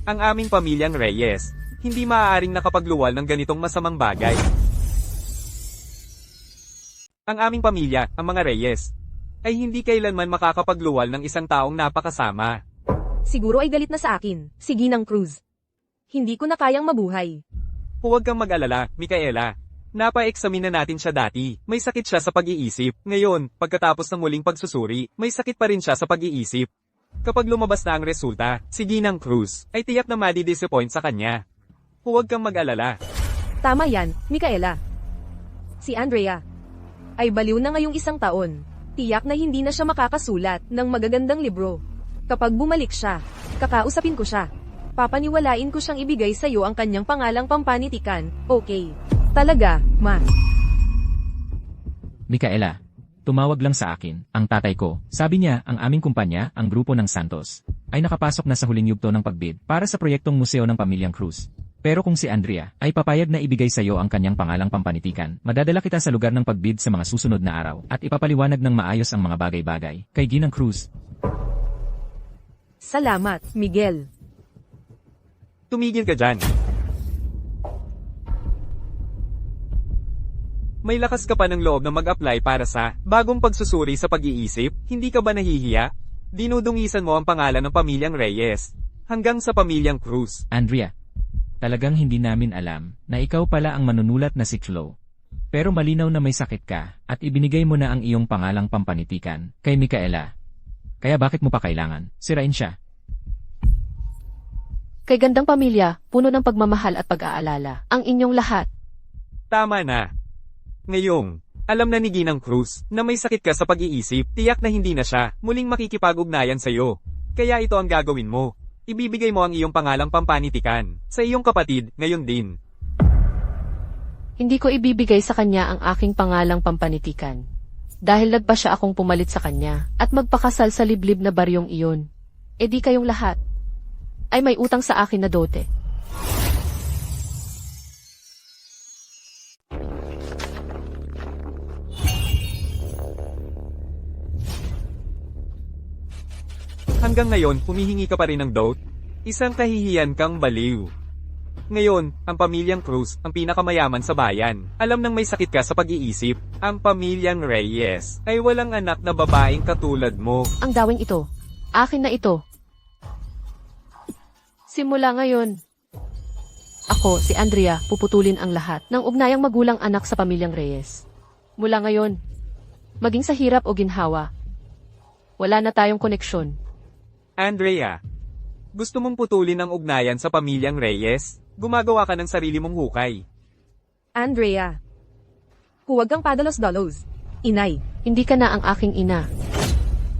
Ang aming pamilyang Reyes, hindi maaaring nakapagluwal ng ganitong masamang bagay. Ang aming pamilya, ang mga Reyes, ay hindi kailanman makakapagluwal ng isang taong napakasama. Siguro ay galit na sa akin, si Ginang Cruz. Hindi ko na kayang mabuhay. Huwag kang mag-alala, Micaela. Napa-examine na natin siya dati. May sakit siya sa pag-iisip. Ngayon, pagkatapos ng muling pagsusuri, may sakit pa rin siya sa pag-iisip. Kapag lumabas na ang resulta, si Ginang Cruz ay tiyak na madi-disappoint sa kanya. Huwag kang mag-alala. Tama yan, Micaela. Si Andrea ay baliw na ngayong 1 taon. Tiyak na hindi na siya makakasulat ng magagandang libro. Kapag bumalik siya, kakausapin ko siya. Papaniwalain ko siyang ibigay sa iyo ang kanyang pangalang pampanitikan, okay? Talaga, Ma. Micaela. Tumawag lang sa akin, ang tatay ko. Sabi niya, ang aming kumpanya, ang grupo ng Santos, ay nakapasok na sa huling yugto ng pagbid para sa proyektong museo ng pamilyang Cruz. Pero kung si Andrea ay papayag na ibigay sa iyo ang kanyang pangalang pampanitikan, madadala kita sa lugar ng pagbid sa mga susunod na araw at ipapaliwanag ng maayos ang mga bagay-bagay kay Ginang Cruz. Salamat, Miguel. Tumigil ka dyan. May lakas ka pa ng loob na mag-apply para sa bagong pagsusuri sa pag-iisip? Hindi ka ba nahihiya? Dinudungisan mo ang pangalan ng pamilyang Reyes hanggang sa pamilyang Cruz. Andrea, talagang hindi namin alam na ikaw pala ang manunulat na si Chloe. Pero malinaw na may sakit ka at ibinigay mo na ang iyong pangalang pampanitikan kay Micaela. Kaya bakit mo pa kailangan sirain siya? Kay gandang pamilya, puno ng pagmamahal at pag-aalala. Ang inyong lahat. Tama na. Ngayong, alam na ni Ginang Cruz na may sakit ka sa pag-iisip, tiyak na hindi na siya muling makikipag-ugnayan sa iyo. Kaya ito ang gagawin mo. Ibibigay mo ang iyong pangalang pampanitikan sa iyong kapatid ngayon din. Hindi ko ibibigay sa kanya ang aking pangalang pampanitikan. Dahil nagpa siya akong pumalit sa kanya at magpakasal sa liblib na baryong iyon. E di kayong lahat ay may utang sa akin na dote. Hanggang ngayon, humihingi ka pa rin ng dote? Isang kahihiyan kang baliw. Ngayon, ang pamilyang Cruz, ang pinakamayaman sa bayan. Alam nang may sakit ka sa pag-iisip, ang pamilyang Reyes ay walang anak na babaeng katulad mo. Ang dawing ito, akin na ito. Simula ngayon, ako, si Andrea, puputulin ang lahat ng ugnayang magulang anak sa pamilyang Reyes. Mula ngayon, maging sa hirap o ginhawa, wala na tayong koneksyon. Andrea, gusto mong putulin ang ugnayan sa pamilyang Reyes? Gumagawa ka ng sarili mong hukay. Andrea. Huwag kang padalos-dalos. Inay. Hindi ka na ang aking ina.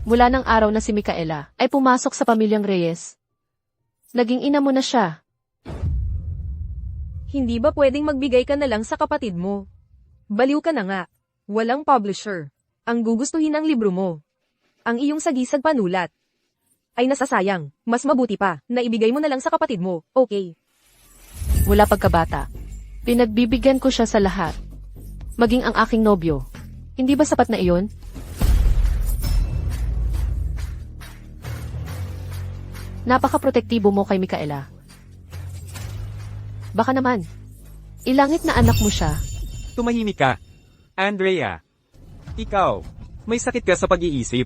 Mula ng araw na si Micaela ay pumasok sa pamilyang Reyes, naging ina mo na siya. Hindi ba pwedeng magbigay ka na lang sa kapatid mo? Baliw ka na nga. Walang publisher. Ang gugustuhin ng libro mo. Ang iyong sagisag panulat ay nasasayang. Mas mabuti pa na ibigay mo na lang sa kapatid mo, okay? Mula pagkabata, pinagbibigyan ko siya sa lahat. Maging ang aking nobyo. Hindi ba sapat na iyon? Napaka-protektibo mo kay Micaela. Baka naman, ilangit na anak mo siya. Tumahimik ka. Andrea, ikaw, may sakit ka sa pag-iisip.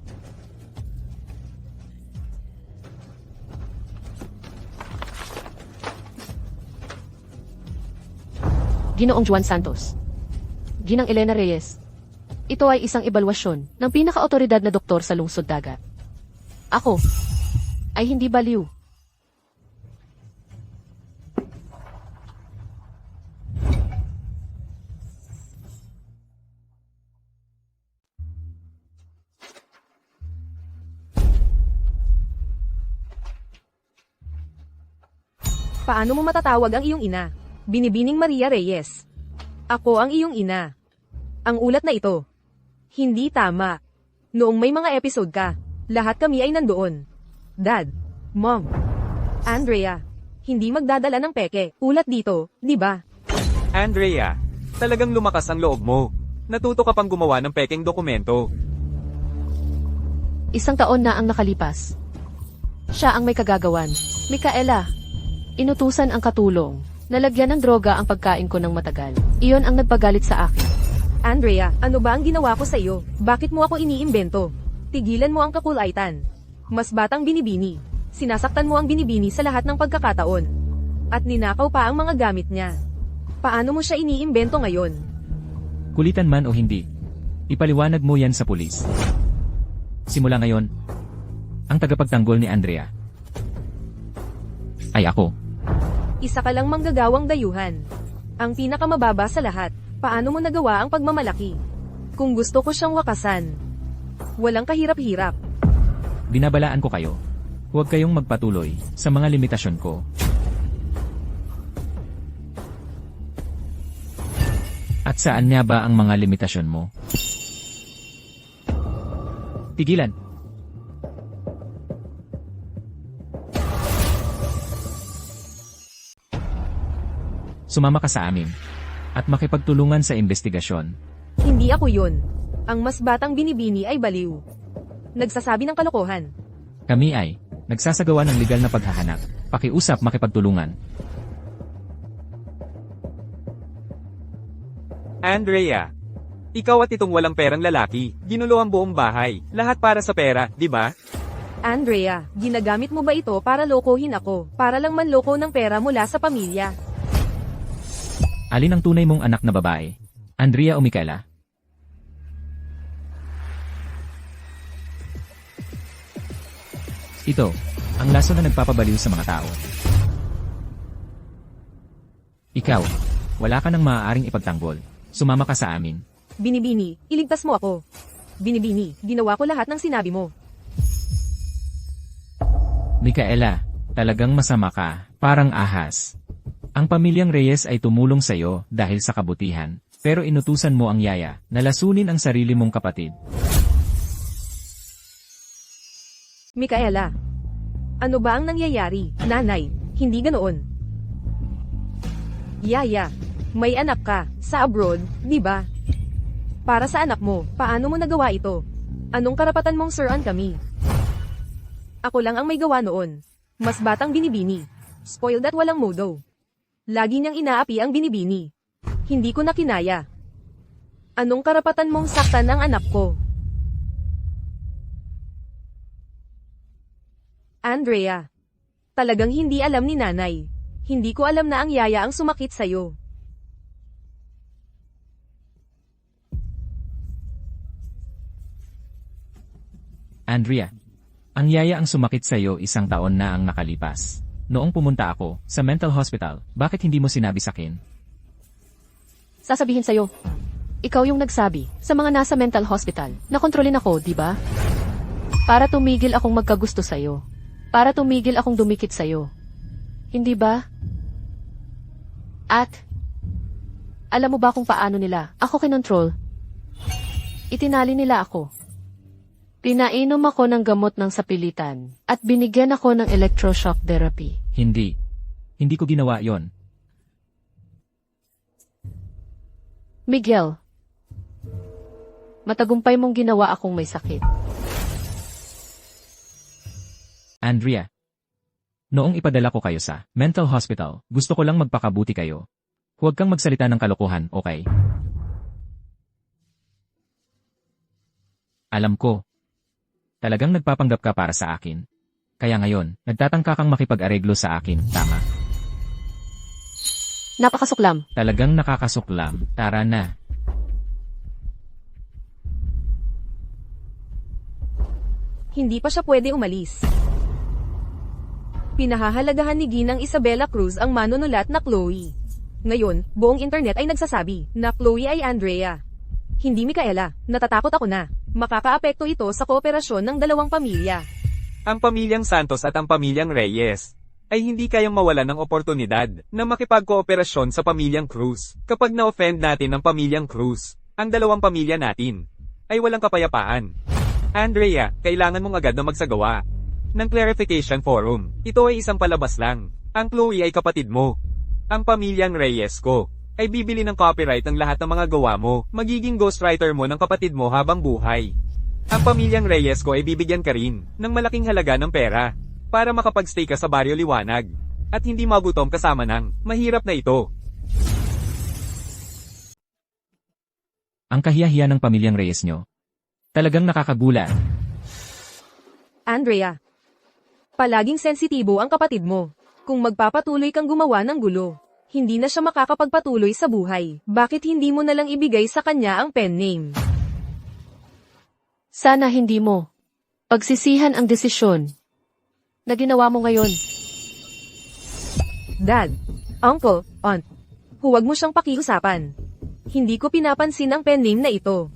Ginoong Juan Santos. Ginang Elena Reyes. Ito ay isang ebalwasyon ng pinaka-otoridad na doktor sa lungsod dagat. Ako ay hindi baliw. Paano mo matatawag ang iyong ina? Binibining Maria Reyes. Ako ang iyong ina. Ang ulat na ito. Hindi tama. Noong may mga episode ka, lahat kami ay nandoon. Dad, Mom, Andrea, hindi magdadala ng peke. Ulat dito, di ba? Andrea, talagang lumakas ang loob mo. Natuto ka pang gumawa ng pekeng dokumento. 1 taon na ang nakalipas. Siya ang may kagagawan. Micaela, inutusan ang katulong. Nalagyan ng droga ang pagkain ko ng matagal. Iyon ang nagpagalit sa akin. Andrea, ano ba ang ginawa ko sa iyo? Bakit mo ako iniimbento? Tigilan mo ang kakulaitan. Mas batang binibini. Sinasaktan mo ang binibini sa lahat ng pagkakataon. At ninakaw pa ang mga gamit niya. Paano mo siya iniimbento ngayon? Kulitan man o hindi, ipaliwanag mo yan sa pulis. Simula ngayon, ang tagapagtanggol ni Andrea ay ako. Isa ka lang manggagawang dayuhan. Ang pinakamababa sa lahat. Paano mo nagawa ang pagmamalaki? Kung gusto ko siyang wakasan. Walang kahirap-hirap. Binabalaan ko kayo. Huwag kayong magpatuloy sa mga limitasyon ko. At saan nga ba ang mga limitasyon mo? Tigilan. Sumama ka sa amin. At makipagtulungan sa investigasyon. Hindi ako yun. Ang mas batang binibini ay baliw. Nagsasabi ng kalokohan. Kami ay nagsasagawa ng legal na paghahanap. Pakiusap makipagtulungan. Andrea, ikaw at itong walang perang lalaki, ginulo ang buong bahay. Lahat para sa pera, di ba? Andrea, ginagamit mo ba ito para lokohin ako? Para lang manloko ng pera mula sa pamilya? Alin ang tunay mong anak na babae? Andrea o Micaela? Ito, ang laso na nagpapabaliw sa mga tao. Ikaw, wala ka nang maaaring ipagtanggol. Sumama ka sa amin. Binibini, iligtas mo ako. Binibini, ginawa ko lahat ng sinabi mo. Micaela, talagang masama ka, parang ahas. Ang pamilyang Reyes ay tumulong sa iyo dahil sa kabutihan, pero inutusan mo ang yaya na lasunin ang sarili mong kapatid. Micaela, ano ba ang nangyayari? Nanay, hindi ganoon. Yaya, may anak ka, sa abroad, di ba? Para sa anak mo, paano mo nagawa ito? Anong karapatan mong suruan kami? Ako lang ang may gawa noon. Mas batang binibini. Spoiled at walang modo. Lagi niyang inaapi ang binibini. Hindi ko na kinaya. Anong karapatan mong saktan ang anak ko? Andrea, talagang hindi alam ni nanay. Hindi ko alam na ang yaya ang sumakit sa'yo. Andrea, ang yaya ang sumakit sa iyo 1 taon na ang nakalipas. Noong pumunta ako sa mental hospital, bakit hindi mo sinabi sa akin? Sasabihin sa'yo, ikaw yung nagsabi sa mga nasa mental hospital na kontrolin ako, di ba? Para tumigil akong magkagusto sa'yo. Para tumigil akong dumikit sa'yo. Hindi ba? At, alam mo ba kung paano nila ako kinontrol? Itinali nila ako. Pinainom ako ng gamot ng sapilitan at binigyan ako ng electroshock therapy. Hindi. Hindi ko ginawa yon. Miguel, matagumpay mong ginawa akong may sakit. Andrea, noong ipadala ko kayo sa mental hospital, gusto ko lang magpakabuti kayo. Huwag kang magsalita ng kalokohan, okay? Alam ko. Talagang nagpapanggap ka para sa akin. Kaya ngayon, nagtatangka kang makipag-areglo sa akin, tama? Napakasuklam. Talagang nakakasuklam. Tara na. Hindi pa siya pwede umalis. Pinahahalagahan ni Ginang Isabela Cruz ang manunulat na Chloe. Ngayon, buong internet ay nagsasabi na Chloe ay Andrea. Hindi Micaela, natatakot ako na. Makakaapekto ito sa kooperasyon ng dalawang pamilya. Ang pamilyang Santos at ang pamilyang Reyes ay hindi kayang mawalan ng oportunidad na makipagkooperasyon sa pamilyang Cruz. Kapag na-offend natin ang pamilyang Cruz, ang dalawang pamilya natin ay walang kapayapaan. Andrea, kailangan mong agad na magsagawa ng clarification forum. Ito ay isang palabas lang. Ang Chloe ay kapatid mo. Ang pamilyang Reyes ko ay bibili ng copyright ng lahat ng mga gawa mo. Magiging ghostwriter mo ng kapatid mo habang buhay. Ang pamilyang Reyes ko ay bibigyan ka rin ng malaking halaga ng pera para makapag-stay ka sa Baryo Liwanag at hindi magutom kasama ng mahirap na ito. Ang kahiyahiya ng pamilyang Reyes nyo. Talagang nakakagulat. Andrea, palaging sensitibo ang kapatid mo. Kung magpapatuloy kang gumawa ng gulo, hindi na siya makakapagpatuloy sa buhay. Bakit hindi mo nalang ibigay sa kanya ang pen name? Sana hindi mo pagsisihan ang desisyon na ginawa mo ngayon. Dad, Uncle, Aunt, huwag mo siyang pakiusapan. Hindi ko pinapansin ang pen name na ito.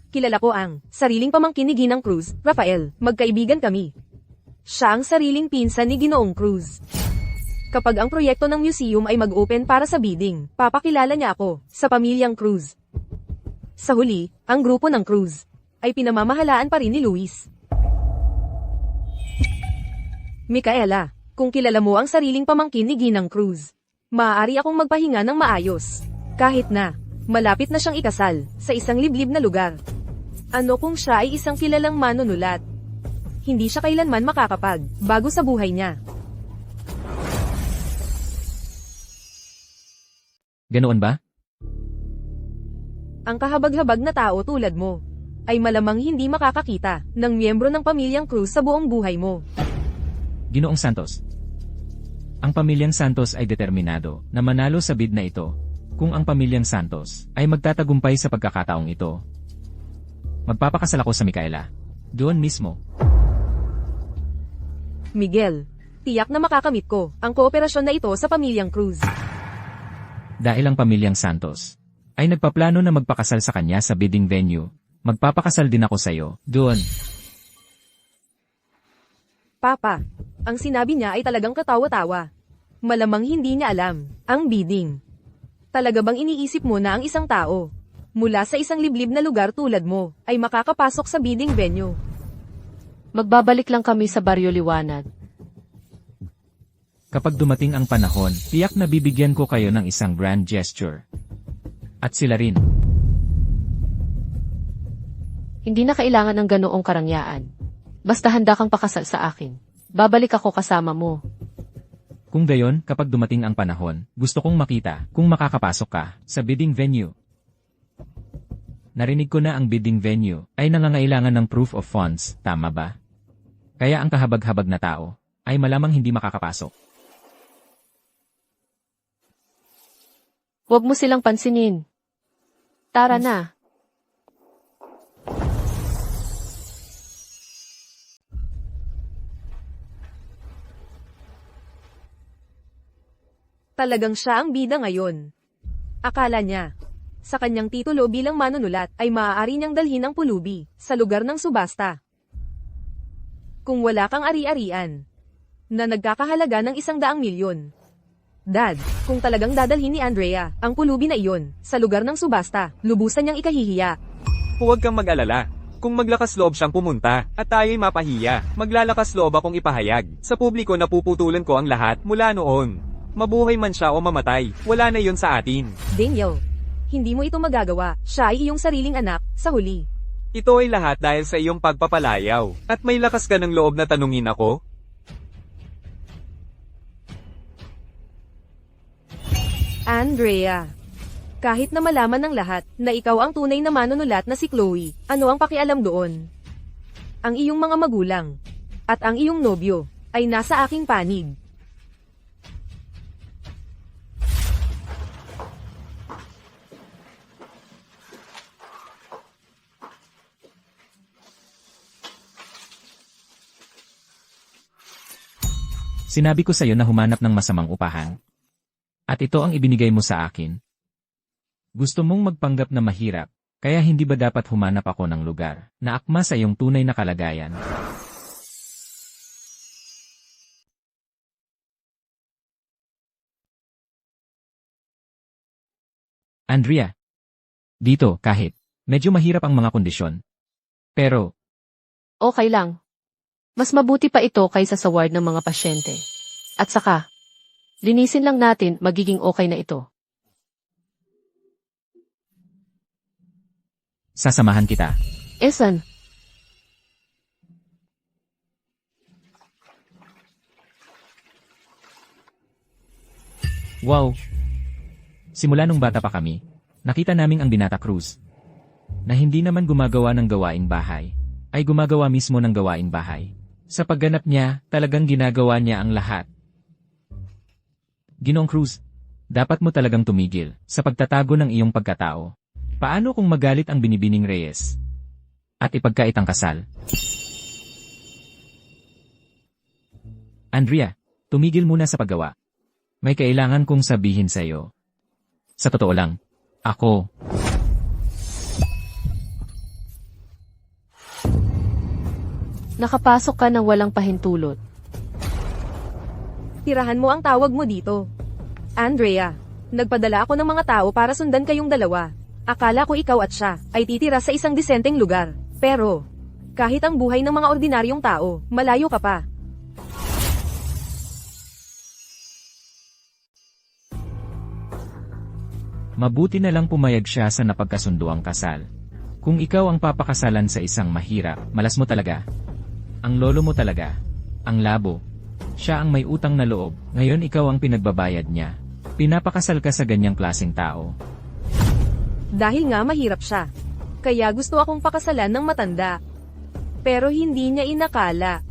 Kilala ko ang sariling pamangkin ni Ginang Cruz, Rafael. Magkaibigan kami. Siya ang sariling pinsan ni Ginoong Cruz. Kapag ang proyekto ng museum ay mag-open para sa bidding, papakilala niya ako sa pamilyang Cruz. Sa huli, ang grupo ng Cruz ay pinamamahalaan pa rin ni Luis. Micaela, kung kilala mo ang sariling pamangkin ni Ginang Cruz, Maaari akong magpahinga ng maayos. Kahit na, malapit na siyang ikasal, sa isang liblib na lugar. Ano kung siya ay isang kilalang manunulat? Hindi siya kailanman makakapag, bago sa buhay niya. Ganoon ba? Ang kahabag-habag na tao tulad mo, ay malamang hindi makakakita ng miyembro ng pamilyang Cruz sa buong buhay mo. Ginoong Santos. Ang pamilyang Santos ay determinado na manalo sa bid na ito. Kung ang pamilyang Santos ay magtatagumpay sa pagkakataong ito, magpapakasal ako sa Micaela. Doon mismo. Miguel, tiyak na makakamit ko ang kooperasyon na ito sa pamilyang Cruz. Dahil ang pamilyang Santos ay nagpaplano na magpakasal sa kanya sa bidding venue, magpapakasal din ako sa iyo. Doon. Papa, ang sinabi niya ay talagang katawa-tawa. Malamang hindi niya alam ang bidding. Talaga bang iniisip mo na ang isang tao, mula sa isang liblib na lugar tulad mo, ay makakapasok sa bidding venue? Magbabalik lang kami sa Baryo Liwanag. Kapag dumating ang panahon, tiyak na bibigyan ko kayo ng isang grand gesture. At sila rin. Hindi na kailangan ng ganoong karangyaan. Basta handa kang pakasal sa akin. Babalik ako kasama mo. Kung gayon, kapag dumating ang panahon, gusto kong makita kung makakapasok ka sa bidding venue. Narinig ko na ang bidding venue ay nangangailangan ng proof of funds, tama ba? Kaya ang kahabag-habag na tao ay malamang hindi makakapasok. Huwag mo silang pansinin. Tara na. Talagang siya ang bida ngayon. Akala niya, sa kanyang titulo bilang manunulat ay maaari niyang dalhin ang pulubi sa lugar ng subasta. Kung wala kang ari-arian, na nagkakahalaga ng 100 milyon. Dad, kung talagang dadalhin ni Andrea ang pulubi na iyon sa lugar ng subasta, lubusan niyang ikahihiya. Huwag kang mag-alala. Kung maglakas loob siyang pumunta, at tayo'y mapahiya, maglalakas loob akong ipahayag. Sa publiko na puputulan ko ang lahat mula noon. Mabuhay man siya o mamatay, wala na yon sa atin. Daniel, hindi mo ito magagawa. Siya ay iyong sariling anak, sa huli. Ito ay lahat dahil sa iyong pagpapalayaw. At may lakas ka ng loob na tanungin ako? Andrea, kahit na malaman ng lahat na ikaw ang tunay na manunulat na si Chloe, ano ang pakialam doon? Ang iyong mga magulang at ang iyong nobyo ay nasa aking panig. Sinabi ko sa iyo na humanap ng masamang upahan. At ito ang ibinigay mo sa akin. Gusto mong magpanggap na mahirap, kaya hindi ba dapat humanap ako ng lugar na akma sa iyong tunay na kalagayan? Andrea, dito kahit medyo mahirap ang mga kondisyon. Pero, Okay lang. Mas mabuti pa ito kaysa sa ward ng mga pasyente. At saka, linisin lang natin, magiging okay na ito. sasamahan kita. Esan, Wow! Simula nung bata pa kami, nakita naming ang Binata Cruz. Na hindi naman gumagawa ng gawaing bahay, ay gumagawa mismo ng gawaing bahay. Sa pagganap niya, talagang ginagawa niya ang lahat. Ginoong Cruz, dapat mo talagang tumigil sa pagtatago ng iyong pagkatao. Paano kung magalit ang Binibining Reyes? At ipagkait ang kasal? Andrea, tumigil muna sa paggawa. May kailangan kong sabihin sa iyo. Sa totoo lang, ako. nakapasok ka ng walang pahintulot. Tirahan mo ang tawag mo dito. Andrea, nagpadala ako ng mga tao para sundan kayong dalawa. Akala ko ikaw at siya ay titira sa isang disenteng lugar. Pero, kahit ang buhay ng mga ordinaryong tao, malayo ka pa. Mabuti na lang pumayag siya sa napagkasunduang kasal. Kung ikaw ang papakasalan sa isang mahirap, malas mo talaga. Ang lolo mo talaga. Ang labo. Siya ang may utang na loob, ngayon ikaw ang pinagbabayad niya. Pinapakasal ka sa ganyang klaseng tao. Dahil nga mahirap siya. Kaya gusto akong pakasalan ng matanda. Pero hindi niya inakala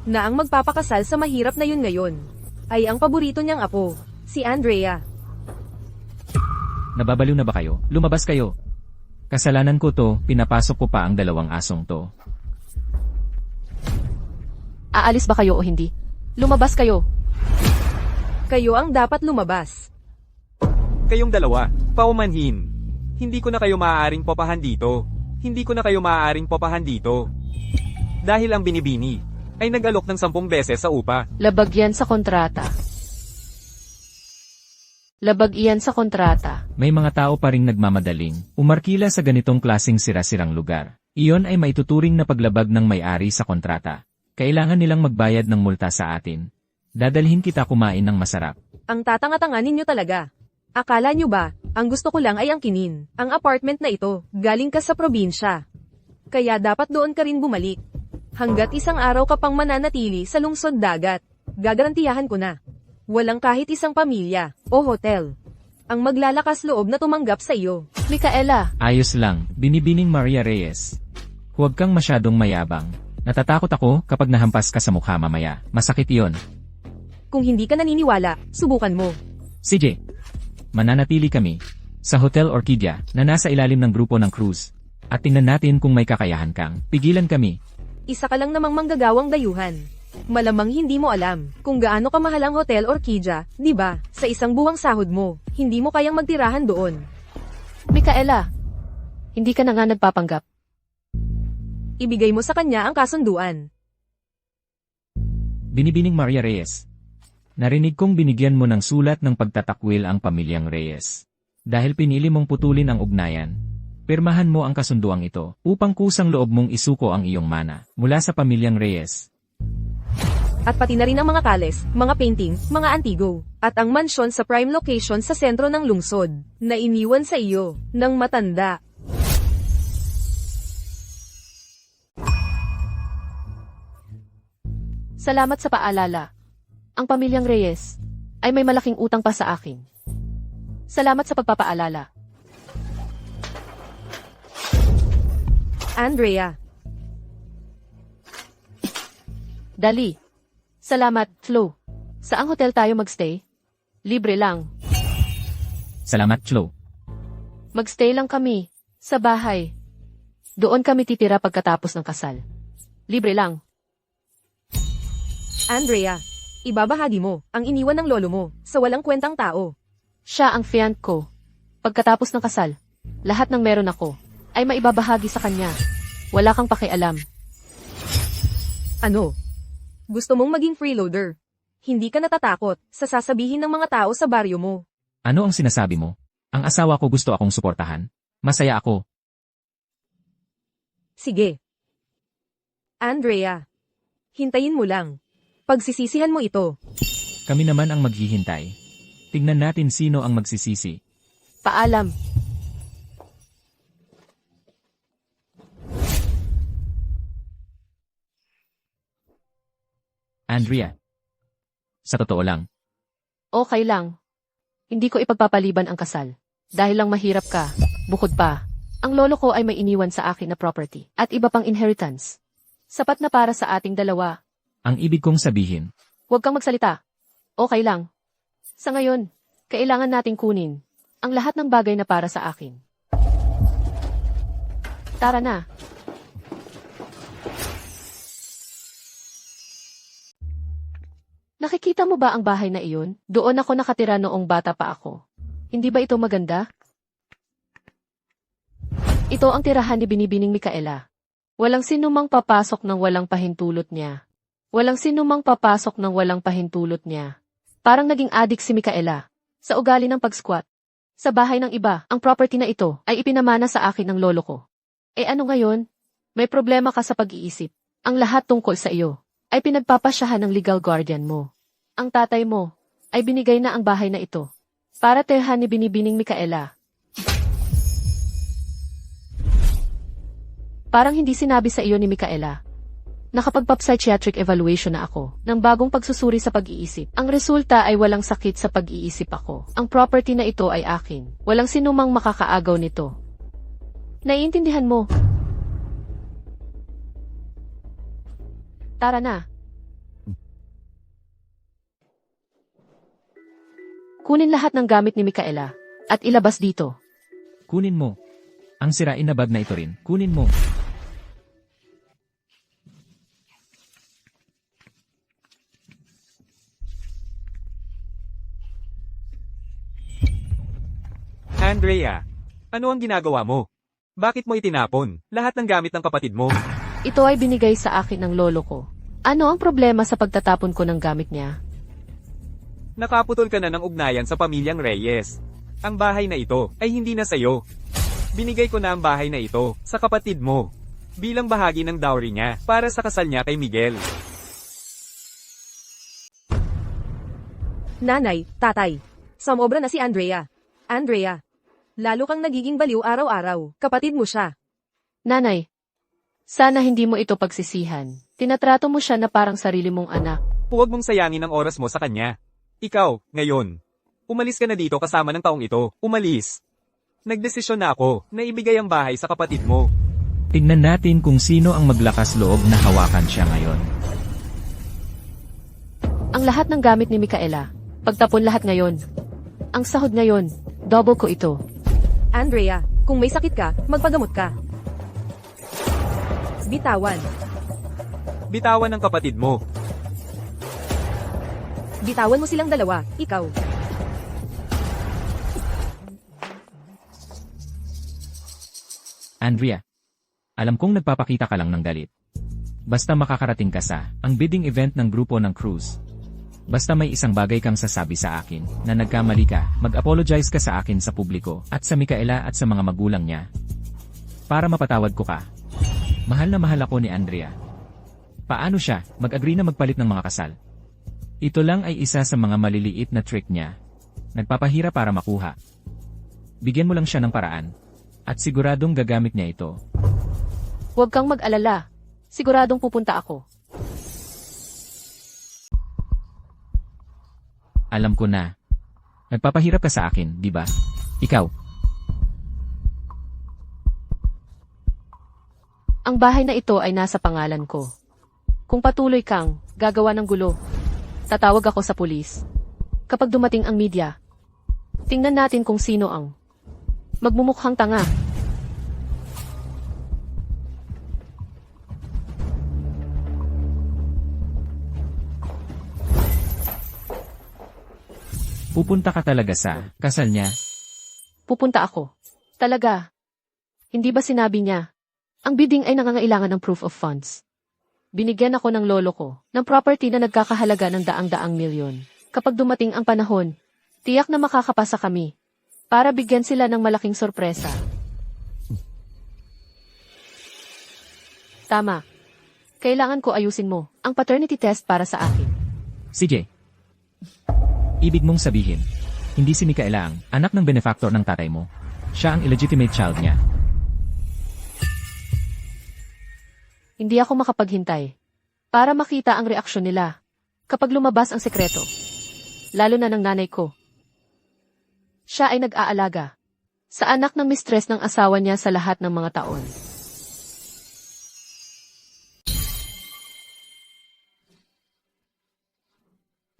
na ang magpapakasal sa mahirap na yun ngayon ay ang paborito niyang apo, si Andrea. Nababaliw na ba kayo? Lumabas kayo. Kasalanan ko to, pinapasok ko pa ang 2 asong to. Aalis ba kayo o hindi? Lumabas kayo. Kayo ang dapat lumabas. Kayong dalawa, paumanhin. Hindi ko na kayo maaaring popahan dito. Hindi ko na kayo maaaring popahan dito. Dahil ang binibini ay nag-alok ng 10 beses sa upa. Labag yan sa kontrata. Labag iyan sa kontrata. May mga tao pa ring nagmamadaling umarkila sa ganitong klaseng sira-sirang lugar. Iyon ay maituturing na paglabag ng may-ari sa kontrata. Kailangan nilang magbayad ng multa sa atin. Dadalhin kita kumain ng masarap. Ang tatanga-tanga ninyo talaga. Akala nyo ba, ang gusto ko lang ay ang kinin. Ang apartment na ito, galing ka sa probinsya. Kaya dapat doon ka rin bumalik. Hanggat isang araw ka pang mananatili sa lungsod dagat, gagarantiyahan ko na. Walang kahit isang pamilya o hotel ang maglalakas loob na tumanggap sa iyo. Micaela, Ayos lang, binibining Maria Reyes. Huwag kang masyadong mayabang. Natatakot ako kapag nahampas ka sa mukha mamaya. Masakit iyon. Kung hindi ka naniniwala, subukan mo. CJ, mananatili kami sa Hotel Orquídea na nasa ilalim ng grupo ng cruise. At tingnan natin kung may kakayahan kang pigilan kami. Isa ka lang namang manggagawang dayuhan. Malamang hindi mo alam kung gaano kamahal ang Hotel Orquídea, di ba? Sa isang buwang sahod mo, hindi mo kayang magtirahan doon. Micaela, hindi ka na nga nagpapanggap. Ibigay mo sa kanya ang kasunduan. Binibining Maria Reyes. Narinig kong binigyan mo ng sulat ng pagtatakwil ang pamilyang Reyes. Dahil pinili mong putulin ang ugnayan, pirmahan mo ang kasunduang ito upang kusang loob mong isuko ang iyong mana mula sa pamilyang Reyes. At pati na rin ang mga kales, mga painting, mga antigo, at ang mansyon sa prime location sa sentro ng lungsod, na iniwan sa iyo, ng matanda. Salamat sa paalala. Ang pamilyang Reyes ay may malaking utang pa sa akin. Salamat sa pagpapaalala. Andrea. Dali. Salamat, Flo. Saang hotel tayo magstay? Libre lang. Salamat, Chloe. Magstay lang kami. Sa bahay. Doon kami titira pagkatapos ng kasal. Libre lang. Andrea. Ibabahagi mo ang iniwan ng lolo mo sa walang kwentang tao. Siya ang fiancé ko. Pagkatapos ng kasal, lahat ng meron ako ay maibabahagi sa kanya. Wala kang pakialam. Ano? Gusto mong maging freeloader? Hindi ka natatakot sa sasabihin ng mga tao sa baryo mo. Ano ang sinasabi mo? Ang asawa ko gusto akong suportahan. Masaya ako. Sige. Andrea. Hintayin mo lang. Pagsisisihan mo ito. Kami naman ang maghihintay. Tingnan natin sino ang magsisisi. Paalam. Andrea. Sa totoo lang, Okay lang. Hindi ko ipagpapaliban ang kasal. Dahil lang mahirap ka. Bukod pa, ang lolo ko ay may iniwan sa akin na property at iba pang inheritance. Sapat na para sa ating dalawa. ang ibig kong sabihin, Huwag kang magsalita. Okay lang. Sa ngayon, kailangan nating kunin ang lahat ng bagay na para sa akin. Tara na. Nakikita mo ba ang bahay na iyon? Doon ako nakatira noong bata pa ako. Hindi ba ito maganda? Ito ang tirahan ni Binibining Micaela. Walang sinumang papasok ng walang pahintulot niya. Walang sinumang papasok ng walang pahintulot niya. Parang naging adik si Micaela sa ugali ng pag-squat. Sa bahay ng iba, ang property na ito ay ipinamana sa akin ng lolo ko. Eh ano ngayon? May problema ka sa pag-iisip. Ang lahat tungkol sa iyo ay pinagpapasyahan ng legal guardian mo. Ang tatay mo ay binigay na ang bahay na ito para tirhan ni Binibining Micaela Parang hindi sinabi sa iyo ni Micaela. Nakapagpa-psychiatric evaluation na ako ng bagong pagsusuri sa pag-iisip. Ang resulta ay walang sakit sa pag-iisip ako. Ang property na ito ay akin. Walang sinumang makakaagaw nito. Naiintindihan mo? Tara na. Kunin lahat ng gamit ni Micaela at ilabas dito. Kunin mo. Ang sirain na bag na ito rin, kunin mo. Andrea, ano ang ginagawa mo? Bakit mo itinapon lahat ng gamit ng kapatid mo? Ito ay binigay sa akin ng lolo ko. Ano ang problema sa pagtatapon ko ng gamit niya? Nakaputol ka na ng ugnayan sa pamilyang Reyes. Ang bahay na ito ay hindi na sayo. Binigay ko na ang bahay na ito sa kapatid mo bilang bahagi ng dowry niya para sa kasal niya kay Miguel. Nanay, tatay. Sumobra na si Andrea. Andrea, lalo kang nagiging baliw araw-araw. Kapatid mo siya. Nanay, sana hindi mo ito pagsisihan. Tinatrato mo siya na parang sarili mong anak. Huwag mong sayangin ang oras mo sa kanya. Ikaw, ngayon. Umalis ka na dito kasama ng taong ito. Umalis. Nagdesisyon na ako na ibigay ang bahay sa kapatid mo. Tingnan natin kung sino ang maglakas loob na hawakan siya ngayon. Ang lahat ng gamit ni Micaela. Pagtapon lahat ngayon. Ang sahod ngayon, double ko ito. Andrea, kung may sakit ka, magpagamot ka. Bitawan. Bitawan ng kapatid mo. Bitawan mo silang dalawa, ikaw. Andrea, alam kong nagpapakita ka lang ng galit. Basta makakarating ka sa ang bidding event ng grupo ng cruise. Basta may isang bagay kang sasabi sa akin na nagkamali ka, mag-apologize ka sa akin sa publiko at sa Micaela at sa mga magulang niya. Para mapatawad ko ka. Mahal na mahal ako ni Andrea. Paano siya mag-agree na magpalit ng mga kasal? Ito lang ay isa sa mga maliliit na trick niya. Nagpapahira para makuha. Bigyan mo lang siya ng paraan. At siguradong gagamit niya ito. Huwag kang mag-alala. Siguradong pupunta ako. Alam ko na. Nagpapahirap ka sa akin, di ba? Ikaw. Ang bahay na ito ay nasa pangalan ko. Kung patuloy kang gagawa ng gulo, tatawag ako sa pulis. Kapag dumating ang media, tingnan natin kung sino ang magmumukhang tanga. Pupunta ka talaga sa kasal niya? Pupunta ako. Talaga. Hindi ba sinabi niya? Ang bidding ay nangangailangan ng proof of funds. Binigyan ako ng lolo ko ng property na nagkakahalaga ng daang-daang milyon. Kapag dumating ang panahon, tiyak na makakapasa kami para bigyan sila ng malaking sorpresa. Tama. Kailangan ko ayusin mo ang paternity test para sa akin. CJ. Ibig mong sabihin, hindi si Micaela ang anak ng benefactor ng tatay mo. Siya ang illegitimate child niya. Hindi ako makapaghintay para makita ang reaksyon nila kapag lumabas ang sekreto. Lalo na ng nanay ko. Siya ay nag-aalaga sa anak ng mistress ng asawa niya sa lahat ng mga taon.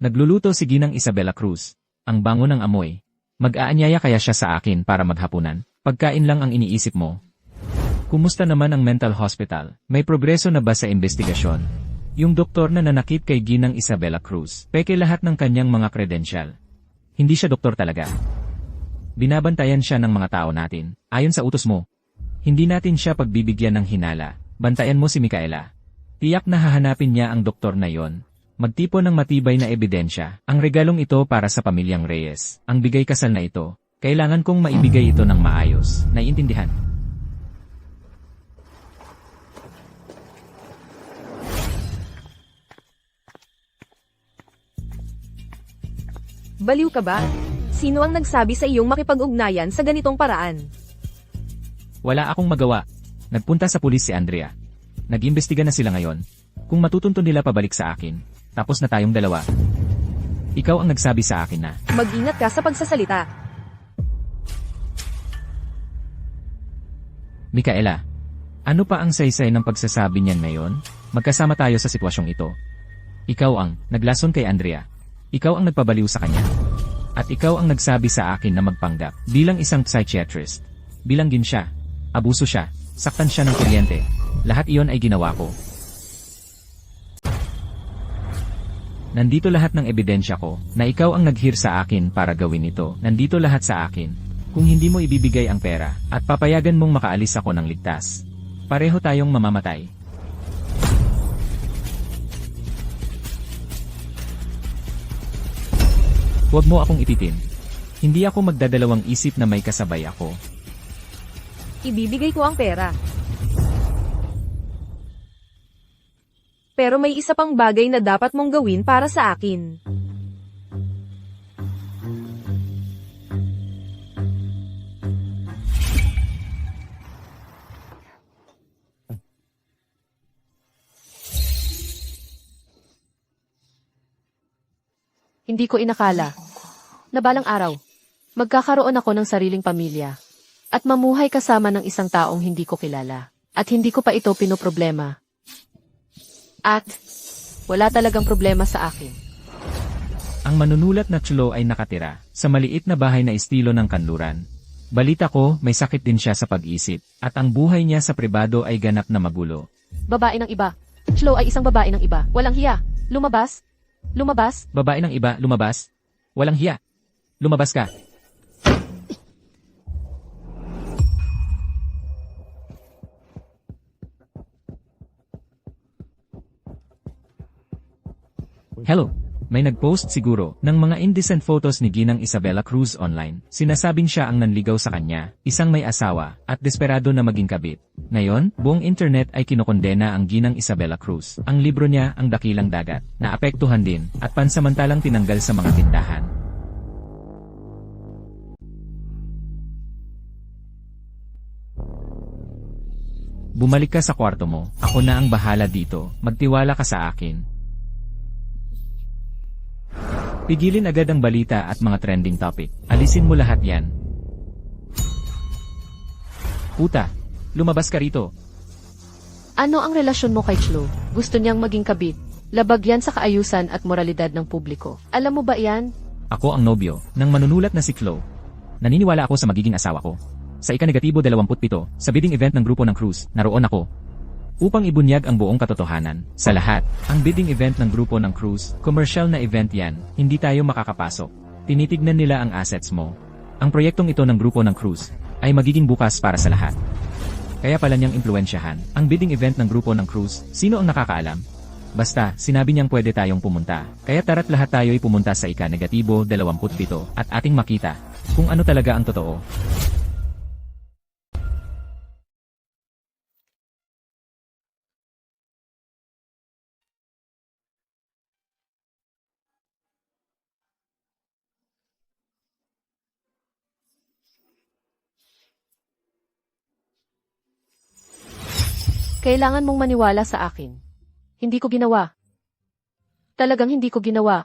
Nagluluto si Ginang Isabela Cruz. Ang bango ng amoy. Mag-aanyaya kaya siya sa akin para maghapunan? Pagkain lang ang iniisip mo. Kumusta naman ang mental hospital? May progreso na ba sa investigasyon? Yung doktor na nanakit kay Ginang Isabela Cruz, peke lahat ng kanyang mga kredensyal. Hindi siya doktor talaga. Binabantayan siya ng mga tao natin. Ayon sa utos mo, hindi natin siya pagbibigyan ng hinala. Bantayan mo si Micaela. Tiyak na hahanapin niya ang doktor na yon. Magtipon ng matibay na ebidensya. Ang regalong ito para sa pamilyang Reyes. Ang bigay kasal na ito. Kailangan kong maibigay ito ng maayos. Naiintindihan? Baliw ka ba? Sino ang nagsabi sa iyong makipag-ugnayan sa ganitong paraan? Wala akong magawa. Nagpunta sa pulis si Andrea. Nag-imbestiga na sila ngayon. Kung matutunto nila pabalik sa akin, tapos na tayong dalawa. Ikaw ang nagsabi sa akin na, Mag-ingat ka sa pagsasalita. Micaela, ano pa ang saysay ng pagsasabi niyan ngayon? Magkasama tayo sa sitwasyong ito. Ikaw ang naglason kay Andrea. Ikaw ang nagpabaliw sa kanya. At ikaw ang nagsabi sa akin na magpanggap bilang isang psychiatrist. Bilanggin siya. Abuso siya. Saktan siya ng kuryente. Lahat iyon ay ginawa ko. Nandito lahat ng ebidensya ko na ikaw ang naghir sa akin para gawin ito. Nandito lahat sa akin. Kung hindi mo ibibigay ang pera at papayagan mong makaalis ako ng ligtas, pareho tayong mamamatay. Huwag mo akong ititin. Hindi ako magdadalawang isip na may kasabay ako. Ibibigay ko ang pera. Pero may isa pang bagay na dapat mong gawin para sa akin. Hindi ko inakala na balang araw, magkakaroon ako ng sariling pamilya at mamuhay kasama ng isang taong hindi ko kilala at hindi ko pa ito pinoproblema. At wala talagang problema sa akin. Ang manunulat na Chlo ay nakatira sa maliit na bahay na estilo ng kanluran. Balita ko, may sakit din siya sa pag-isip at ang buhay niya sa pribado ay ganap na magulo. Babae ng iba. Chlo ay isang babae ng iba. Walang hiya. Lumabas. Lumabas. Babae ng iba, lumabas. Walang hiya. Lumabas ka. Hello. May nag-post siguro ng mga indecent photos ni Ginang Isabela Cruz online. Sinasabing siya ang nanligaw sa kanya, isang may asawa, at desperado na maging kabit. Ngayon, buong internet ay kinokondena ang Ginang Isabela Cruz. Ang libro niya, Ang Dakilang Dagat, naapektuhan din, at pansamantalang tinanggal sa mga tindahan. Bumalik ka sa kwarto mo, ako na ang bahala dito, magtiwala ka sa akin. Pigilin agad ang balita at mga trending topic. Alisin mo lahat yan. Puta, lumabas ka rito. Ano ang relasyon mo kay Chlo? Gusto niyang maging kabit. Labag yan sa kaayusan at moralidad ng publiko. Alam mo ba yan? Ako ang nobyo ng manunulat na si Chlo. Naniniwala ako sa magiging asawa ko. Sa ika-27, sa bidding event ng grupo ng Cruz, naroon ako. Upang ibunyag ang buong katotohanan sa lahat, ang bidding event ng grupo ng Cruz, commercial na event yan, hindi tayo makakapasok. Tinitignan nila ang assets mo. Ang proyektong ito ng grupo ng Cruz ay magiging bukas para sa lahat. Kaya pala niyang impluensyahan ang bidding event ng grupo ng Cruz. Sino ang nakakaalam? Basta, sinabi niyang pwede tayong pumunta. Kaya tara't lahat tayo'y pumunta sa ika-27 at ating makita kung ano talaga ang totoo. Kailangan mong maniwala sa akin. Hindi ko ginawa. Talagang hindi ko ginawa.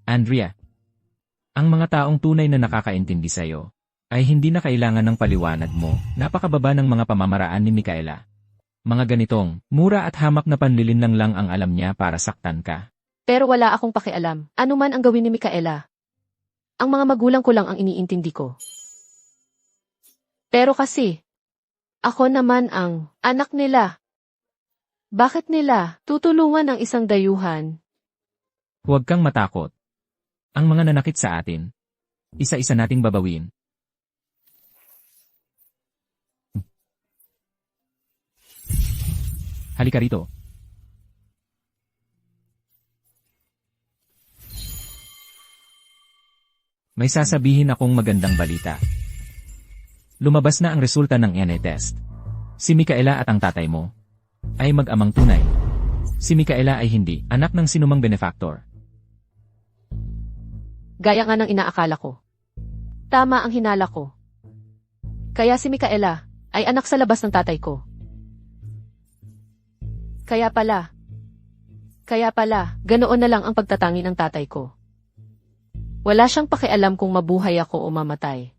Andrea, ang mga taong tunay na nakakaintindi sa'yo ay hindi na kailangan ng paliwanag mo. Napakababa ng mga pamamaraan ni Micaela. Mga ganitong, mura at hamak na panlilinlang lang ang alam niya para saktan ka. Pero wala akong pakialam. Ano man ang gawin ni Micaela. Ang mga magulang ko lang ang iniintindi ko. Pero kasi, ako naman ang anak nila. Bakit nila tutulungan ang isang dayuhan? Huwag kang matakot. Ang mga nanakit sa atin, isa-isa nating babawin. Halika rito. May sasabihin akong magandang balita. Lumabas na ang resulta ng DNA test. Si Micaela at ang tatay mo ay mag-amang tunay. Si Micaela ay hindi anak ng sinumang benefactor. Gaya nga ng inaakala ko. Tama ang hinala ko. Kaya si Micaela, ay anak sa labas ng tatay ko. Kaya pala, ganoon na lang ang pagtatangi ng tatay ko. Wala siyang pakialam kung mabuhay ako o mamatay.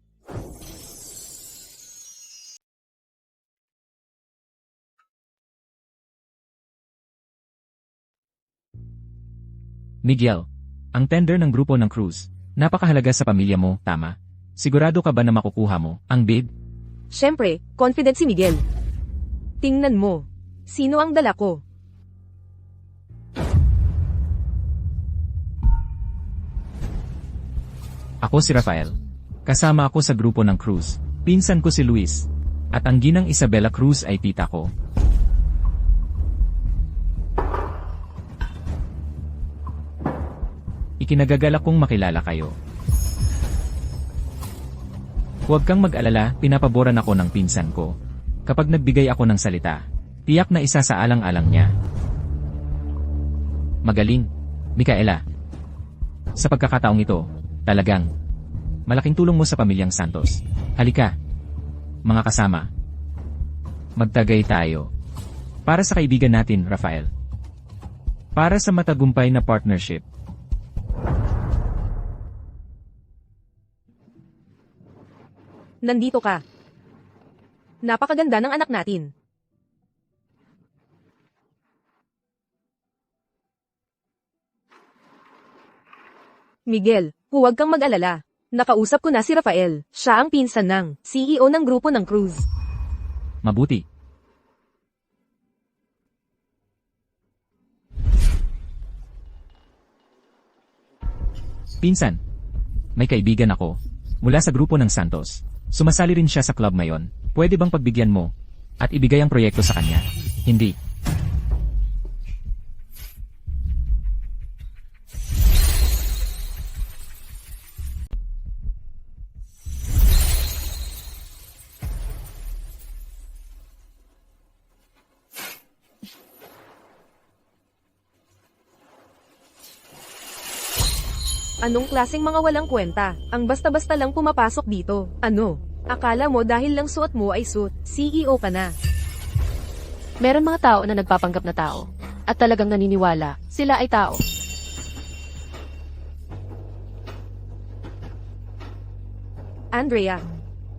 Miguel, ang tender ng grupo ng cruise, napakahalaga sa pamilya mo, tama? Sigurado ka ba na makukuha mo ang bid? Siyempre, confident si Miguel. Tingnan mo. Sino ang dala ko? Ako si Rafael. Kasama ako sa grupo ng cruise. Pinsan ko si Luis. At ang ginang Isabela Cruz ay tita ko. Ikinagagalak kong makilala kayo. Huwag kang mag-alala, pinapaboran ako ng pinsan ko. Kapag nagbigay ako ng salita, tiyak na isa sa alang-alang niya. Magaling, Micaela. Sa pagkakataong ito, talagang malaking tulong mo sa pamilyang Santos. Halika, mga kasama. Magtagay tayo. Para sa kaibigan natin, Rafael. Para sa matagumpay na partnership. Nandito ka. Napakaganda ng anak natin. Miguel, huwag kang mag-alala. Nakausap ko na si Rafael. Siya ang pinsan ng CEO ng grupo ng cruise. Mabuti. Pinsan, may kaibigan ako. Mula sa grupo ng Santos. Sumasali rin siya sa club ngayon. Pwede bang pagbigyan mo at ibigay ang proyekto sa kanya? Hindi. Anong klaseng mga walang kwenta? Ang basta-basta lang pumapasok dito. Ano? Akala mo dahil lang suot mo ay suit, CEO ka na. Meron mga tao na nagpapanggap na tao. At talagang naniniwala, sila ay tao. Andrea,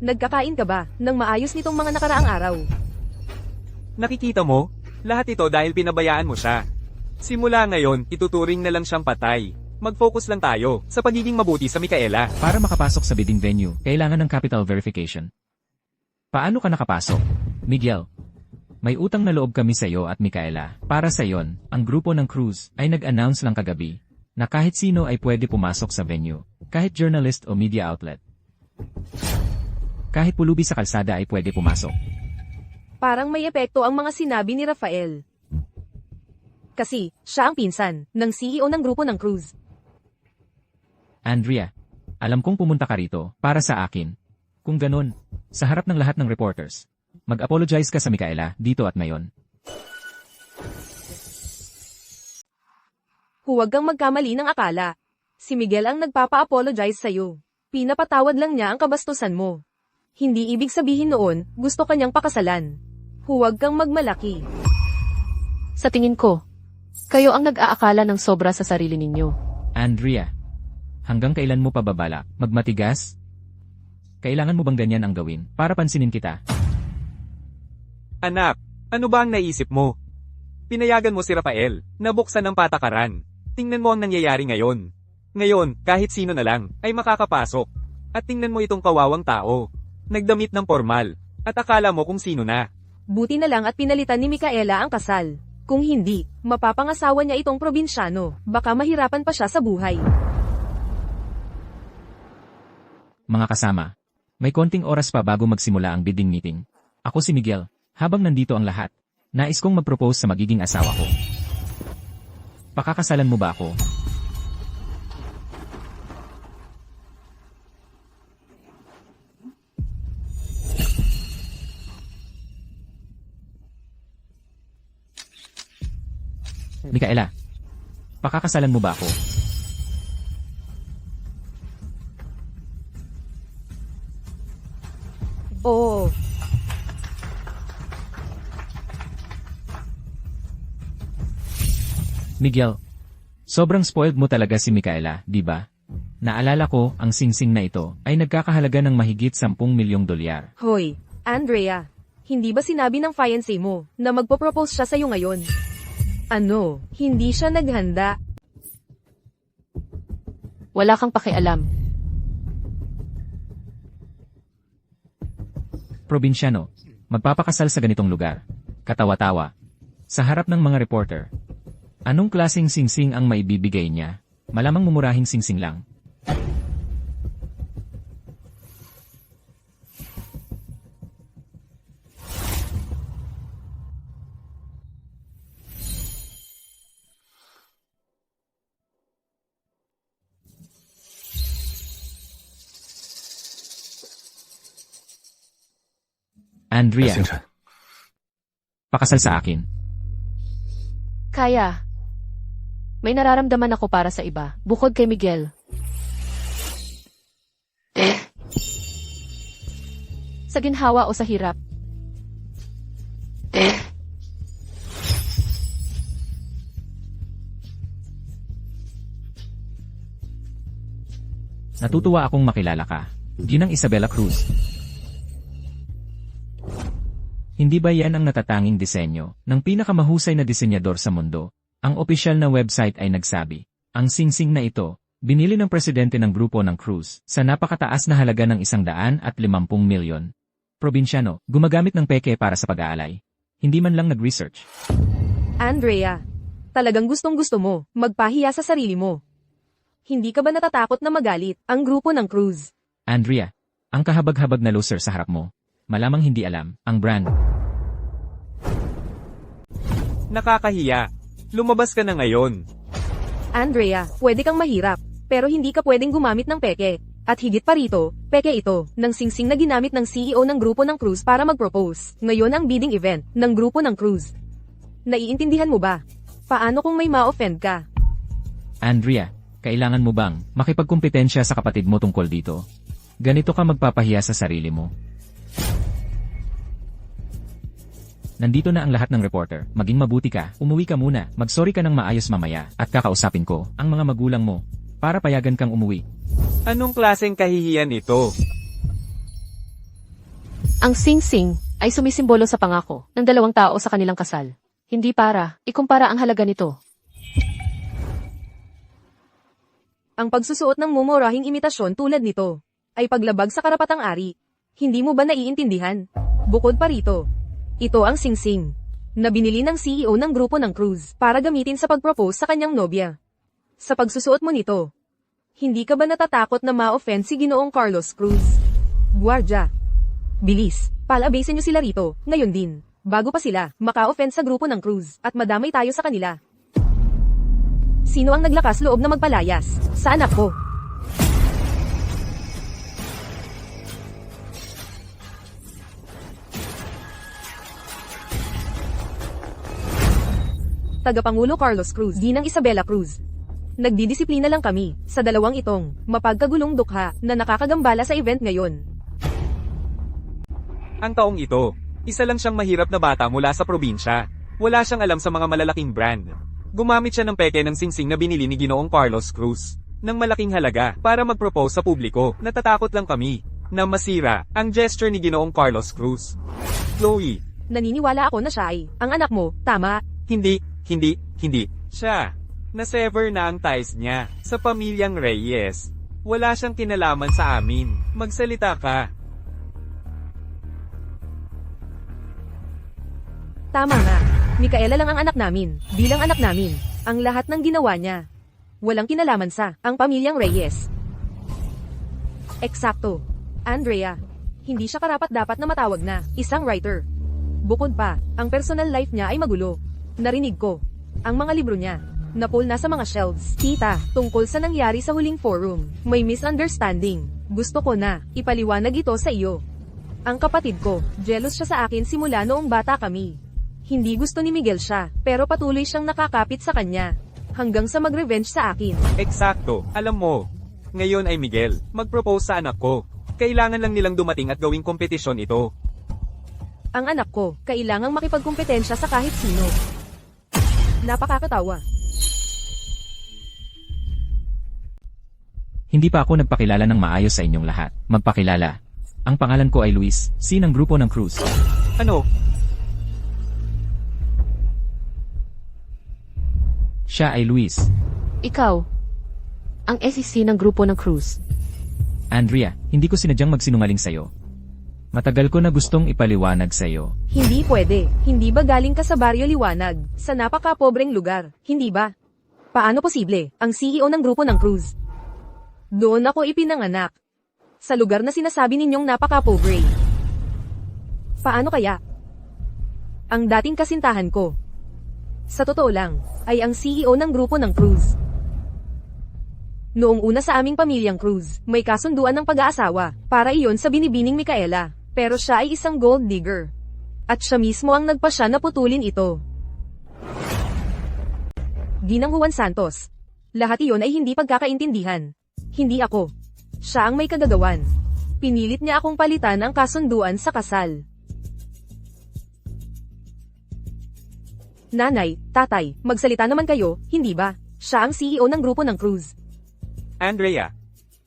nagkakain ka ba ng maayos nitong mga nakaraang araw? Nakikita mo? Lahat ito dahil pinabayaan mo siya. Simula ngayon, ituturing na lang siyang patay. Mag-focus lang tayo sa pagiging mabuti sa Micaela. Para makapasok sa bidding venue, kailangan ng capital verification. Paano ka nakapasok? Miguel, may utang na loob kami sa iyo at Micaela. Para sa iyon, ang grupo ng cruise ay nag-announce lang kagabi na kahit sino ay pwede pumasok sa venue, kahit journalist o media outlet. Kahit pulubi sa kalsada ay pwede pumasok. Parang may epekto ang mga sinabi ni Rafael. Kasi, siya ang pinsan ng CEO ng grupo ng cruise. Andrea, alam kong pumunta ka rito para sa akin. Kung ganun, sa harap ng lahat ng reporters, mag-apologize ka sa Micaela dito at ngayon. Huwag kang magkamali ng akala. Si Miguel ang nagpapa-apologize sa'yo. Pinapatawad lang niya ang kabastusan mo. Hindi ibig sabihin noon, gusto kanyang pakasalan. Huwag kang magmalaki. Sa tingin ko, kayo ang nag-aakala ng sobra sa sarili ninyo. Andrea, hanggang kailan mo pa babala? Magmatigas? Kailangan mo bang ganyan ang gawin para pansinin kita? Anak, ano ba ang naisip mo? Pinayagan mo si Rafael, nabuksan ng patakaran. Tingnan mo ang nangyayari ngayon. Ngayon, kahit sino na lang, ay makakapasok. At tingnan mo itong kawawang tao. Nagdamit ng formal. At akala mo kung sino na. Buti na lang at pinalitan ni Micaela ang kasal. Kung hindi, mapapangasawa niya itong probinsyano. Baka mahirapan pa siya sa buhay. Mga kasama, may konting oras pa bago magsimula ang bidding meeting. Ako si Miguel, habang nandito ang lahat, nais kong mag-propose sa magiging asawa ko. Pakakasalan mo ba ako? Micaela, pakakasalan mo ba ako? Oo. Miguel, sobrang spoiled mo talaga si Micaela, di ba? Naalala ko, ang singsing na ito ay nagkakahalaga ng mahigit 10 milyong dolyar. Hoy, Andrea, hindi ba sinabi ng fiancé mo na magpo-propose siya sa'yo ngayon? Ano, hindi siya naghanda? Wala kang pakialam. Probinsyano, magpapakasal sa ganitong lugar. Katawa-tawa. Sa harap ng mga reporter. Anong klaseng singsing ang maibibigay niya? Malamang mumurahing singsing lang. Andrea, pakasal sa akin. Kaya. May nararamdaman ako para sa iba, bukod kay Miguel. Sa ginhawa o sa hirap. Natutuwa akong makilala ka. Ginang Isabela Cruz. Hindi ba yan ang natatanging disenyo ng pinakamahusay na disenyador sa mundo? Ang opisyal na website ay nagsabi, ang singsing na ito, binili ng presidente ng grupo ng Cruz sa napakataas na halaga ng 150 milyon. Probinsyano, gumagamit ng peke para sa pag-aalay. Hindi man lang nag-research. Andrea, talagang gustong-gusto mo magpahiya sa sarili mo. Hindi ka ba natatakot na magalit ang grupo ng Cruz? Andrea, ang kahabag-habag na loser sa harap mo. Malamang hindi alam, ang brand. Nakakahiya. Lumabas ka na ngayon. Andrea, pwede kang mahirap, pero hindi ka pwedeng gumamit ng peke. At higit pa rito, peke ito, ng singsing na ginamit ng CEO ng grupo ng Cruz para mag-propose. Ngayon ang bidding event ng grupo ng Cruz. Naiintindihan mo ba? Paano kung may ma-offend ka? Andrea, kailangan mo bang makipagkumpetensya sa kapatid mo tungkol dito? Ganito ka magpapahiya sa sarili mo. Nandito na ang lahat ng reporter. Maging mabuti ka, umuwi ka muna, magsorry ka ng maayos mamaya, at kakausapin ko ang mga magulang mo para payagan kang umuwi. Anong klaseng kahihiyan ito? Ang singsing ay sumisimbolo sa pangako ng dalawang tao sa kanilang kasal. Hindi para ikumpara ang halaga nito. Ang pagsusuot ng mumurahing imitasyon tulad nito ay paglabag sa karapatang ari. Hindi mo ba naiintindihan? Bukod pa rito, ito ang singsing na binili ng CEO ng grupo ng Cruz para gamitin sa pag-propose sa kanyang nobya. Sa pagsusuot mo nito, hindi ka ba natatakot na ma-offend si Ginoong Carlos Cruz? Guardia, bilis, palabasin niyo sila rito, ngayon din, bago pa sila maka-offend sa grupo ng Cruz at madamay tayo sa kanila. Sino ang naglakas loob na magpalayas sa anak ko? Tagapangulo Carlos Cruz, Ginang Isabela Cruz. Nagdidisiplina lang kami sa dalawang itong mapagkagulong dukha na nakakagambala sa event ngayon. Ang taong ito, isa lang siyang mahirap na bata mula sa probinsya. Wala siyang alam sa mga malalaking brand. Gumamit siya ng peke ng singsing na binili ni Ginoong Carlos Cruz ng malaking halaga para mag-propose sa publiko. Natatakot lang kami na masira ang gesture ni Ginoong Carlos Cruz. Chloe, Naniniwala ako na siya ay ang anak mo, tama? hindi. Siya. Nasever na ang ties niya sa pamilyang Reyes. Wala siyang kinalaman sa amin. Magsalita ka. Tama nga. Micaela lang ang anak namin. Bilang anak namin, ang lahat ng ginawa niya. Walang kinalaman sa ang pamilyang Reyes. Eksakto. Andrea, hindi siya karapat-dapat na matawag na isang writer. Bukod pa, ang personal life niya ay magulo. Narinig ko. Ang mga libro niya, napul na sa mga shelves. Tita, tungkol sa nangyari sa huling forum, may misunderstanding. Gusto ko na ipaliwanag ito sa iyo. Ang kapatid ko, jealous siya sa akin simula noong bata kami. Hindi gusto ni Miguel siya, pero patuloy siyang nakakapit sa kanya. Hanggang sa mag-revenge sa akin. Eksakto. Alam mo, ngayon ay Miguel, mag-propose sa anak ko. Kailangan lang nilang dumating at gawing kompetisyon ito. Ang anak ko, kailangang makipagkumpetensya sa kahit sino. Napakakatawa. Hindi pa ako nagpakilala ng maayos sa inyong lahat. Magpakilala. Ang pangalan ko ay Luis, C ng grupo ng Cruz. Ano? Siya ay Luis. Ikaw, ang SEC ng grupo ng Cruz. Andrea, hindi ko sinadyang magsinungaling sa'yo. Matagal ko na gustong ipaliwanag sa'yo. Hindi pwede. Hindi ba galing ka sa Baryo Liwanag, sa napaka-pobreng lugar? Hindi ba? Paano posible? Ang CEO ng grupo ng Cruz. Doon ako ipinanganak. Sa lugar na sinasabi ninyong napaka-pobre. Paano kaya? Ang dating kasintahan ko. Sa totoo lang, ay ang CEO ng grupo ng Cruz. Noong una sa aming pamilyang Cruz, may kasunduan ng pag-aasawa, para iyon sa binibining Micaela. Pero siya ay isang gold digger. At siya mismo ang nagpasya na putulin ito. Ginang Juan Santos. Lahat iyon ay hindi pagkakaintindihan. Hindi ako. Siya ang may kagagawan. Pinilit niya akong palitan ang kasunduan sa kasal. Nanay, tatay, magsalita naman kayo, hindi ba? Siya ang CEO ng grupo ng Cruz. Andrea,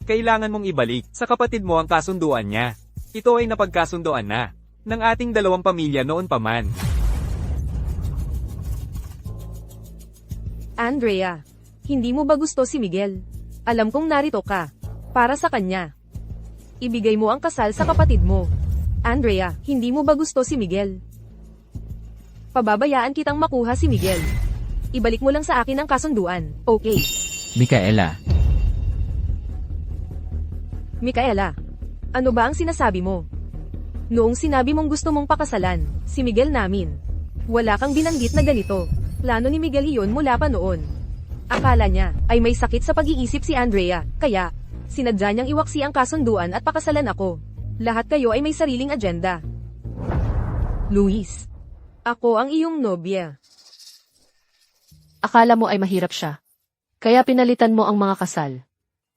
kailangan mong ibalik sa kapatid mo ang kasunduan niya. Ito ay napagkasunduan na ng ating dalawang pamilya noon pa man. Andrea, hindi mo ba gusto si Miguel? Alam kong narito ka. Para sa kanya. Ibigay mo ang kasal sa kapatid mo. Andrea, hindi mo ba gusto si Miguel? Pababayaan kitang makuha si Miguel. Ibalik mo lang sa akin ang kasunduan, okay? Micaela, Micaela, ano ba ang sinasabi mo? Noong sinabi mong gusto mong pakasalan, si Miguel namin. Wala kang binanggit na ganito. Plano ni Miguel iyon mula pa noon. Akala niya, ay may sakit sa pag-iisip si Andrea, kaya, sinadya niyang iwaksi ang kasunduan at pakasalan ako. Lahat kayo ay may sariling agenda. Luis, ako ang iyong nobya. Akala mo ay mahirap siya. Kaya pinalitan mo ang mga kasal.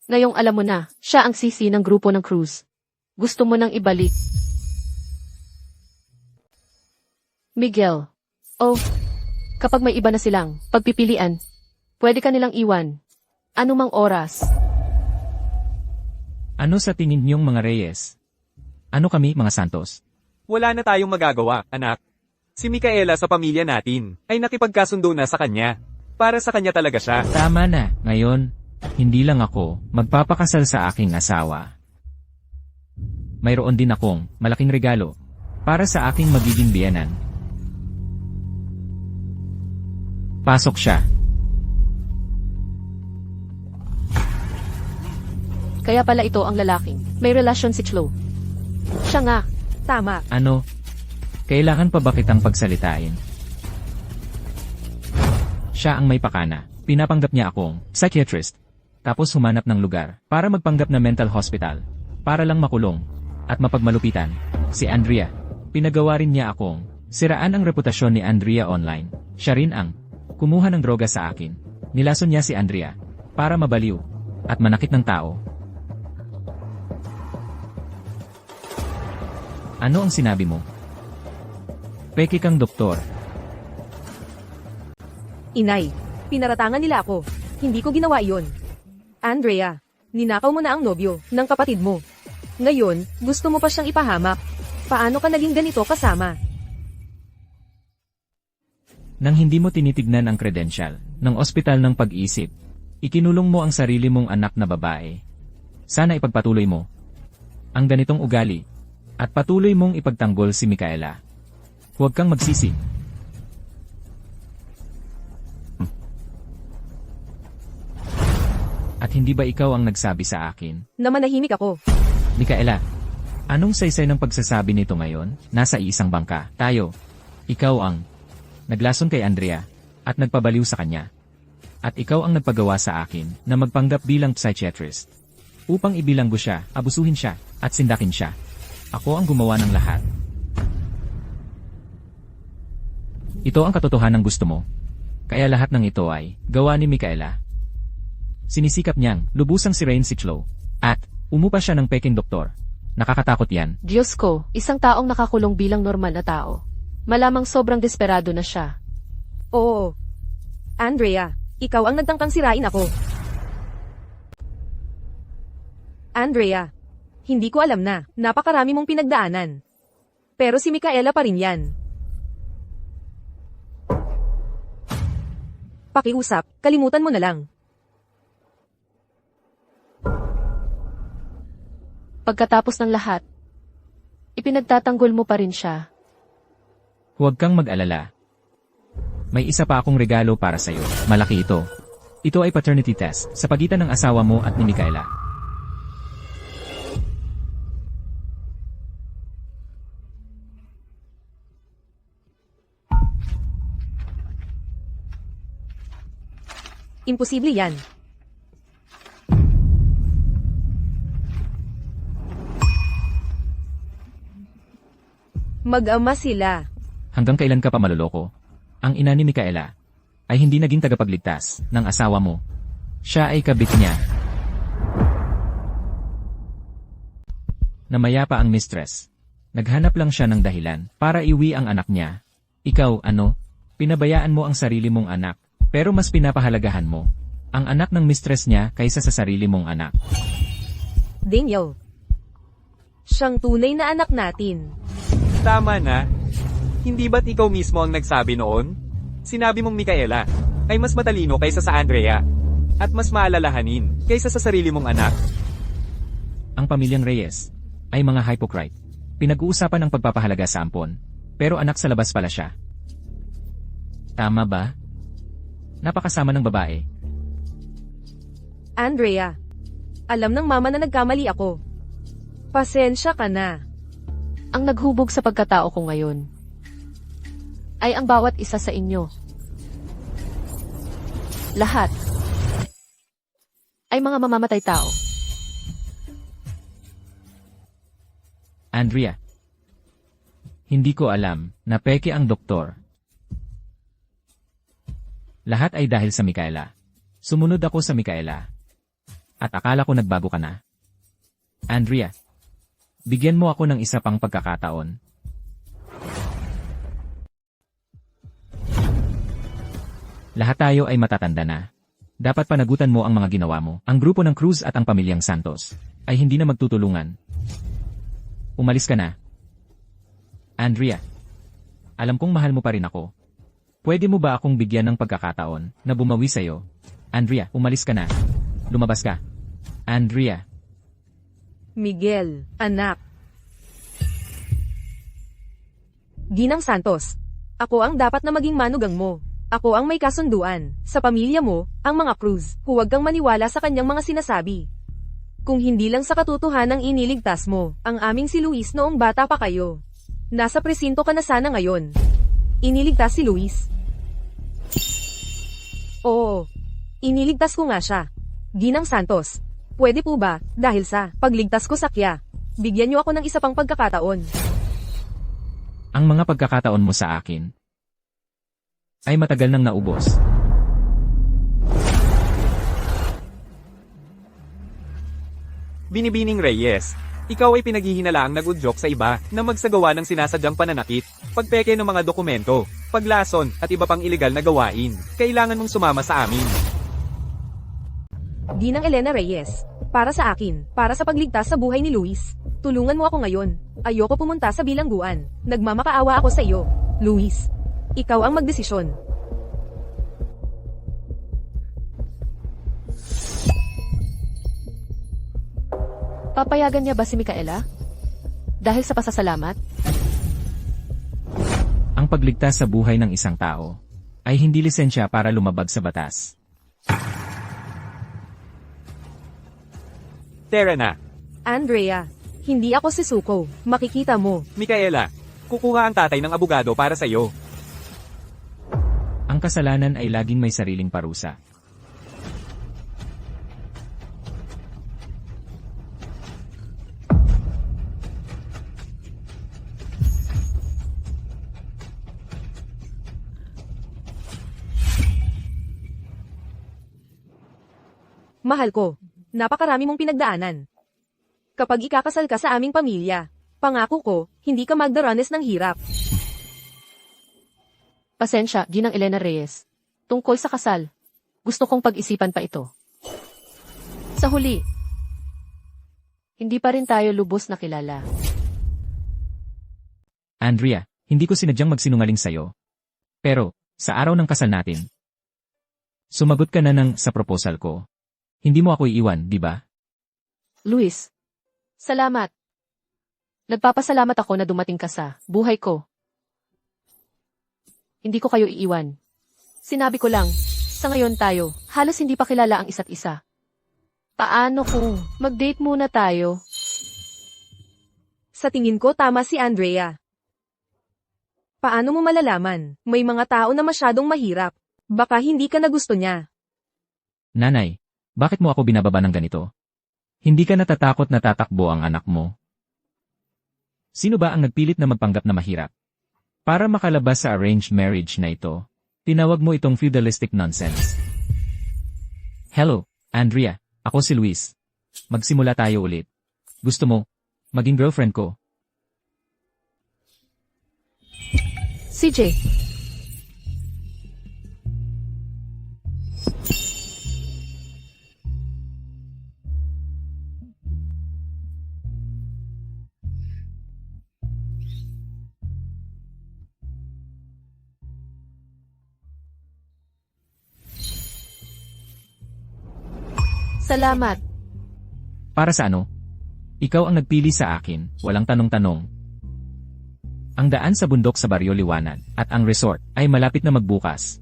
Ngayong alam mo na, siya ang sisi ng grupo ng Cruz. Gusto mo nang ibalik. Miguel. Oh, kapag may iba na silang pagpipilian, pwede ka nilang iwan. Anumang oras. ano sa tingin niyong mga Reyes? Ano kami, mga Santos? Wala na tayong magagawa, anak. Si Micaela sa pamilya natin ay nakipagkasundo na sa kanya. Para sa kanya talaga siya. Tama na, ngayon, hindi lang ako magpapakasal sa aking asawa. Mayroon din akong malaking regalo para sa aking magiging biyenan. Pasok siya. Kaya pala ito ang lalaking. May relasyon si Chloe. Siya nga. Tama. Ano? Kailangan pa ba kitang pagsalitain? Siya ang may pakana. Pinapanggap niya akong psychiatrist. Tapos humanap ng lugar para magpanggap na mental hospital. Para lang makulong. At mapagmalupitan. Si Andrea. Pinagawa rin niya akong siraan ang reputasyon ni Andrea online. Siya rin ang kumuha ng droga sa akin. Nilason niya si Andrea para mabaliw at manakit ng tao. Ano ang sinabi mo? Peke kang doktor. Inay, pinaratangan nila ako. Hindi ko ginawa iyon. Andrea, ninakaw mo na ang nobyo ng kapatid mo. Ngayon, gusto mo pa siyang ipahamak. Paano ka naging ganito kasama? Nang hindi mo tinitignan ang kredensyal ng ospital ng pag-isip, ikinulong mo ang sarili mong anak na babae. Sana ipagpatuloy mo ang ganitong ugali at patuloy mong ipagtanggol si Micaela. Huwag kang magsisi. At hindi ba ikaw ang nagsabi sa akin? Na manahimik ako. Micaela, anong saysay ng pagsasabi nito ngayon? Nasa isang bangka. Tayo. Ikaw ang naglason kay Andrea at nagpabaliw sa kanya. At ikaw ang nagpagawa sa akin na magpanggap bilang psychiatrist. Upang ibilanggo siya, abusuhin siya, at sindakin siya. Ako ang gumawa ng lahat. Ito ang katotohanan gusto mo. Kaya lahat ng ito ay gawa ni Micaela. Sinisikap niyang lubusang sirain si Chloe. At umupa siya ng peking doktor. Nakakatakot yan. Diyos ko, isang taong nakakulong bilang normal na tao. Malamang sobrang desperado na siya. Oo. Andrea, ikaw ang nagtangkang sirain ako. Andrea, hindi ko alam na, napakarami mong pinagdaanan. Pero si Micaela pa rin yan. Pakiusap, kalimutan mo na lang. Pagkatapos ng lahat, ipinagtatanggol mo pa rin siya. Huwag kang mag-alala. May isa pa akong regalo para sa'yo. Malaki ito. Ito ay paternity test sa pagitan ng asawa mo at ni Micaela. Imposible yan. Mag-ama sila. Hanggang kailan ka pa maloloko? Ang ina ni Micaela ay hindi naging tagapagligtas ng asawa mo. Siya ay kabit niya. Namaya pa ang mistress. Naghanap lang siya ng dahilan para iwi ang anak niya. Ikaw, ano? Pinabayaan mo ang sarili mong anak, pero mas pinapahalagahan mo ang anak ng mistress niya kaysa sa sarili mong anak. Daniel. Siyang tunay na anak natin. Tama na. Hindi ba't ikaw mismo ang nagsabi noon? Sinabi mong Micaela ay mas matalino kaysa sa Andrea at mas maalalahanin kaysa sa sarili mong anak. Ang pamilyang Reyes ay mga hypocrite. Pinag-uusapan ang pagpapahalaga sa ampon, pero anak sa labas pala siya. Tama ba? Napakasama ng babae. Andrea, alam ng mama na nagkamali ako. Pasensya ka na. Ang naghubog sa pagkatao ko ngayon ay ang bawat isa sa inyo. Lahat ay mga mamamatay tao. Andrea, hindi ko alam na peke ang doktor. Lahat ay dahil sa Micaela. Sumunod ako sa Micaela. At akala ko nagbago ka na. Andrea, bigyan mo ako ng isa pang pagkakataon. Lahat tayo ay matatanda na. Dapat panagutan mo ang mga ginawa mo. Ang grupo ng Cruz at ang pamilyang Santos ay hindi na magtutulungan. Umalis ka na. Andrea, alam kong mahal mo pa rin ako. Pwede mo ba akong bigyan ng pagkakataon na bumawi sa'yo? Andrea, umalis ka na. Lumabas ka. Andrea. Miguel, anak. Ginang Santos, ako ang dapat na maging manugang mo. Ako ang may kasunduan. Sa pamilya mo, ang mga Cruz, huwag kang maniwala sa kanyang mga sinasabi. Kung hindi lang sa katotohanang iniligtas mo, ang aming si Luis noong bata pa kayo. Nasa presinto ka na sana ngayon. Iniligtas si Luis. Oo, iniligtas ko nga siya. Ginang Santos, pwede po ba, dahil sa pagligtas ko sa kya, bigyan niyo ako ng isa pang pagkakataon. Ang mga pagkakataon mo sa akin ay matagal nang naubos. Binibining Reyes, ikaw ay pinaghihinalaang nag-udyok sa iba na magsagawa ng sinasadyang pananakit, pagpeke ng mga dokumento, paglason at iba pang ilegal na gawain. Kailangan mong sumama sa amin. Ginang Elena Reyes, para sa akin, para sa pagligtas sa buhay ni Luis. Tulungan mo ako ngayon. Ayoko pumunta sa bilangguan. Nagmamakaawa ako sa iyo, Luis. Ikaw ang magdesisyon. Papayagan niya ba si Micaela? Dahil sa pasasalamat? Ang pagligtas sa buhay ng isang tao ay hindi lisensya para lumabag sa batas. Tara na. Andrea, hindi ako si Suko. Makikita mo. Micaela, kukuha ang tatay ng abogado para sa iyo. Ang kasalanan ay laging may sariling parusa. Mahal ko, napakarami mong pinagdaanan. Kapag ikakasal ka sa aming pamilya, pangako ko, hindi ka magdaranas ng hirap. Pasensya, Ginang Elena Reyes. Tungkol sa kasal, gusto kong pag-isipan pa ito. Sa huli, Hindi pa rin tayo lubos na kilala. Andrea, hindi ko sinadyang magsinungaling sa'yo. Pero, sa araw ng kasal natin, sumagot ka na sa proposal ko. Hindi mo ako iiwan, di ba? Luis, salamat. Nagpapasalamat ako na dumating ka sa buhay ko. Hindi ko kayo iiwan. Sinabi ko lang, sa ngayon tayo, halos hindi pa kilala ang isa't isa. Paano kung mag-date muna tayo? Sa tingin ko tama si Andrea. Paano mo malalaman? May mga tao na masyadong mahirap. Baka hindi ka na gusto niya. Nanay, bakit mo ako binababa ng ganito? Hindi ka natatakot na tatakbo ang anak mo? Sino ba ang nagpilit na magpanggap na mahirap? Para makalabas sa arranged marriage na ito, tinawag mo itong feudalistic nonsense. Hello, Andrea. Ako si Luis. Magsimula tayo ulit. Gusto mo maging girlfriend ko? CJ, salamat. Para sa ano? Ikaw ang nagpili sa akin, walang tanong-tanong. Ang daan sa bundok sa Baryo Liwanag at ang resort ay malapit na magbukas.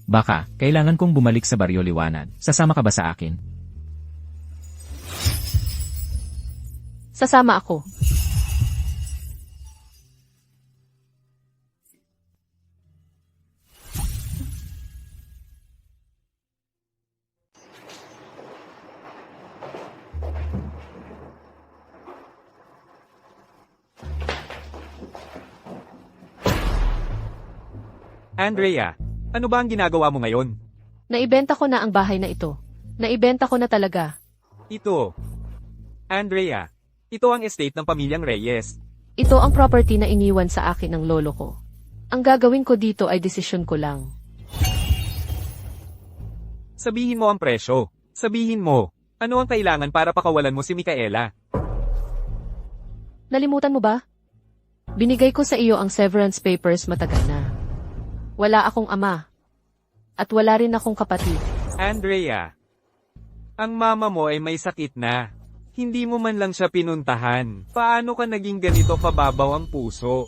Baka, kailangan kong bumalik sa Baryo Liwanag. Sasama ka ba sa akin? Sasama ako. Andrea, ano ba ang ginagawa mo ngayon? Naibenta ko na ang bahay na ito. Naibenta ko na talaga. Ito. Andrea, ito ang estate ng pamilyang Reyes. Ito ang property na iniwan sa akin ng lolo ko. Ang gagawin ko dito ay desisyon ko lang. Sabihin mo ang presyo. Sabihin mo, ano ang kailangan para pakawalan mo si Micaela? Nalimutan mo ba? Binigay ko sa iyo ang severance papers matagal na. Wala akong ama. At wala rin akong kapatid. Andrea, ang mama mo ay may sakit na. Hindi mo man lang siya pinuntahan. Paano ka naging ganito kababaw ang puso?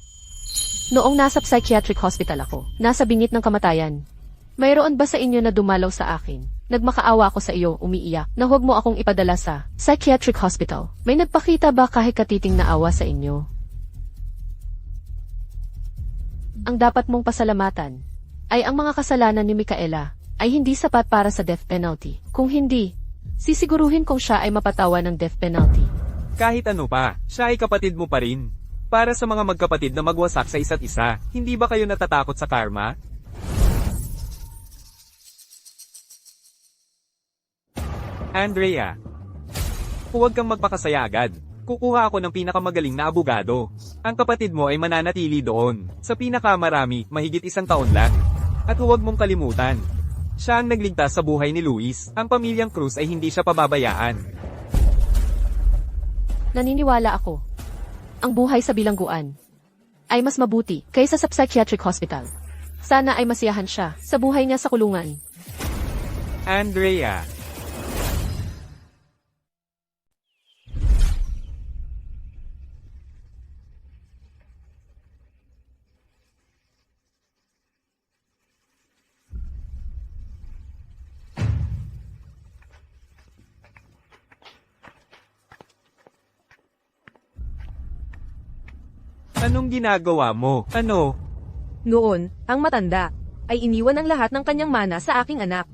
Noong nasa psychiatric hospital ako, nasa bingit ng kamatayan. Mayroon ba sa inyo na dumalaw sa akin? Nagmakaawa ako sa iyo, umiiyak, na huwag mo akong ipadala sa psychiatric hospital. May nagpakita ba kahit katiting na awa sa inyo? Ang dapat mong pasalamatan ay ang mga kasalanan ni Micaela ay hindi sapat para sa death penalty. Kung hindi, sisiguruhin kong siya ay mapatawa ng death penalty. Kahit ano pa, siya ay kapatid mo pa rin. Para sa mga magkapatid na magwasak sa isa't isa, hindi ba kayo natatakot sa karma? Andrea, huwag kang magpakasaya agad. Kukuha ako ng pinakamagaling na abogado. Ang kapatid mo ay mananatili doon. Sa pinakamarami, mahigit 1 taon lang. At huwag mong kalimutan. Siya ang nagligtas sa buhay ni Luis. Ang pamilyang Cruz ay hindi siya pababayaan. Naniniwala ako. Ang buhay sa bilangguan ay mas mabuti kaysa sa psychiatric hospital. Sana ay masiyahan siya sa buhay niya sa kulungan. Andrea, anong ginagawa mo? Ano? Noon, ang matanda ay iniwan ang lahat ng kanyang mana sa aking anak.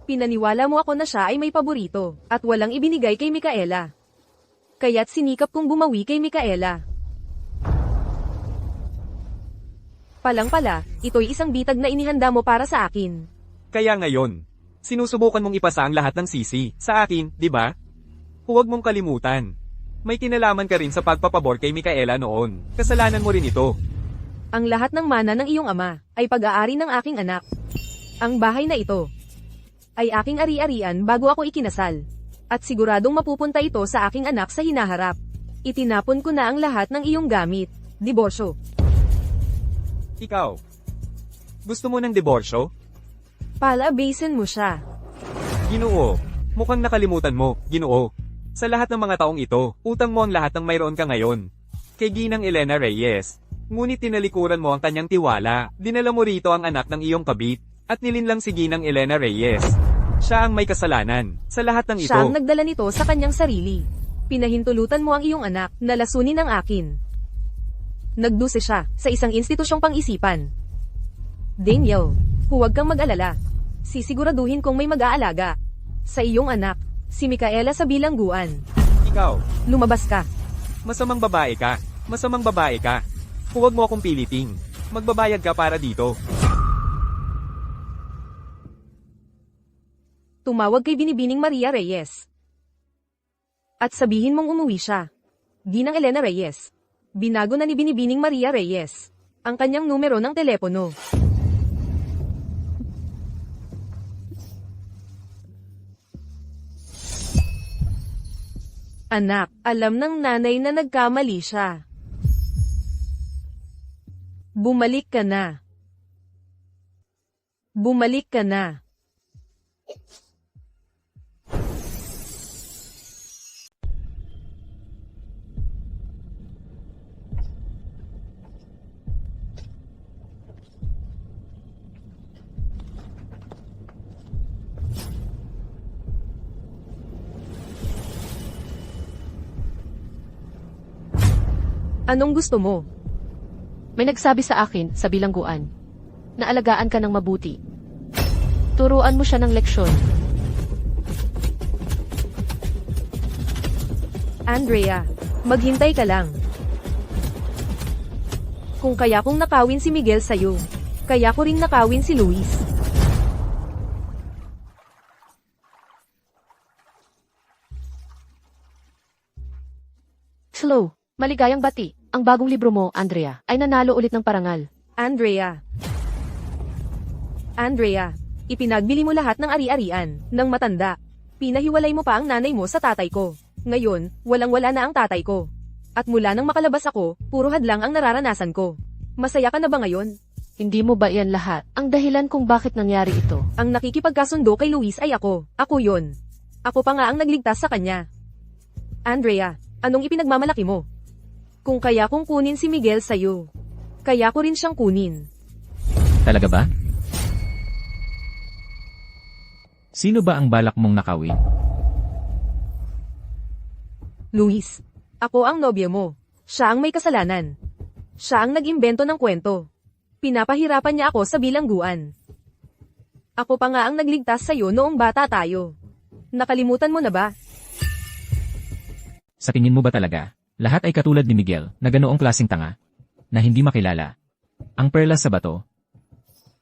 Pinaniwala mo ako na siya ay may paborito at walang ibinigay kay Micaela. Kaya't sinikap kong bumawi kay Micaela. Palang-pala, ito'y isang bitag na inihanda mo para sa akin. Kaya ngayon, sinusubukan mong ipasa ang lahat ng sisi sa akin, di ba? Huwag mong kalimutan. May kinalaman ka rin sa pagpapabor kay Micaela noon. Kasalanan mo rin ito. Ang lahat ng mana ng iyong ama ay pag-aari ng aking anak. Ang bahay na ito ay aking ari-arian bago ako ikinasal. At siguradong mapupunta ito sa aking anak sa hinaharap. Itinapon ko na ang lahat ng iyong gamit. Diborsyo. Ikaw. Gusto mo ng diborsyo? Palabasin mo siya. Ginoo. Mukhang nakalimutan mo, Ginoo. Sa lahat ng mga taong ito, utang mo ang lahat ng mayroon ka ngayon. Kay Ginang Elena Reyes. Ngunit tinalikuran mo ang kanyang tiwala, dinala mo rito ang anak ng iyong kabit, at nilinlang si Ginang Elena Reyes. Siya ang may kasalanan, sa lahat ng ito. Siya ang nagdala nito sa kanyang sarili. Pinahintulutan mo ang iyong anak na lasunin ang akin. Nagdusi siya sa isang institusyong pang-isipan. Daniel, huwag kang mag-alala. Sisiguraduhin kong may mag-aalaga sa iyong anak, si Micaela sa bilangguan. Ikaw, Lumabas ka. masamang babae ka. Masamang babae ka. Huwag mo akong piliting. Magbabayad ka para dito. Tumawag kay Binibining Maria Reyes. At sabihin mong umuwi siya. Ginang Elena Reyes. Binago na ni Binibining Maria Reyes ang kanyang numero ng telepono. Anak, alam ng nanay na nagkamali siya. Bumalik ka na. Bumalik ka na. Anong gusto mo? May nagsabi sa akin, sa bilangguan, na alagaan ka ng mabuti. Turuan mo siya ng leksyon. Andrea, maghintay ka lang. Kung kaya kong nakawin si Miguel sa'yo, kaya ko ring nakawin si Luis. Slow, maligayang bati. Ang bagong libro mo, Andrea, ay nanalo ulit ng parangal. Andrea. Andrea, ipinagbili mo lahat ng ari-arian, ng matanda. Pinahiwalay mo pa ang nanay mo sa tatay ko. Ngayon, walang-wala na ang tatay ko. At mula nang makalabas ako, puro hadlang ang nararanasan ko. Masaya ka na ba ngayon? Hindi mo ba iyan lahat ang dahilan kung bakit nangyari ito? Ang nakikipagkasundo kay Luis ay ako. Ako yon. Ako pa nga ang nagligtas sa kanya. Andrea, anong ipinagmamalaki mo? Kung kaya kong kunin si Miguel sa'yo, kaya ko rin siyang kunin. Talaga ba? Sino ba ang balak mong nakawin? Luis, ako ang nobya mo. Siya ang may kasalanan. Siya ang nag-imbento ng kwento. Pinapahirapan niya ako sa bilangguan. Ako pa nga ang nagligtas sa'yo noong bata tayo. Nakalimutan mo na ba? Sa tingin mo ba talaga, lahat ay katulad ni Miguel na ganoong klaseng tanga? Na hindi makilala? Ang perlas sa bato?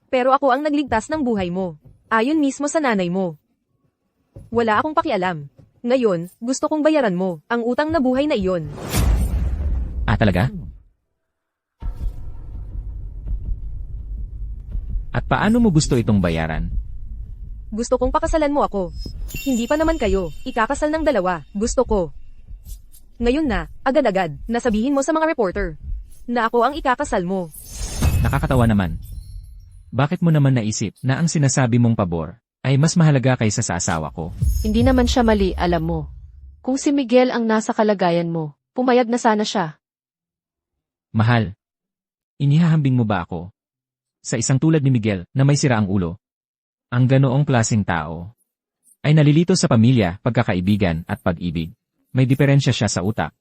Pero ako ang nagligtas ng buhay mo. Ayon mismo sa nanay mo. Wala akong pakialam. Ngayon, gusto kong bayaran mo ang utang na buhay na iyon. Ah, talaga? At paano mo gusto itong bayaran? Gusto kong pakasalan mo ako. Hindi pa naman kayo, ikakasal ng dalawa, gusto ko. Ngayon na, agad-agad, nasabihin mo sa mga reporter na ako ang ikakasal mo. Nakakatawa naman. Bakit mo naman naisip na ang sinasabi mong pabor ay mas mahalaga kaysa sa asawa ko? Hindi naman siya mali, alam mo. Kung si Miguel ang nasa kalagayan mo, pumayag na sana siya. Mahal, inihahambing mo ba ako sa isang tulad ni Miguel na may sira ang ulo? Ang ganoong klaseng tao ay nalilito sa pamilya, pagkakaibigan at pag-ibig. May diferensya siya sa utak.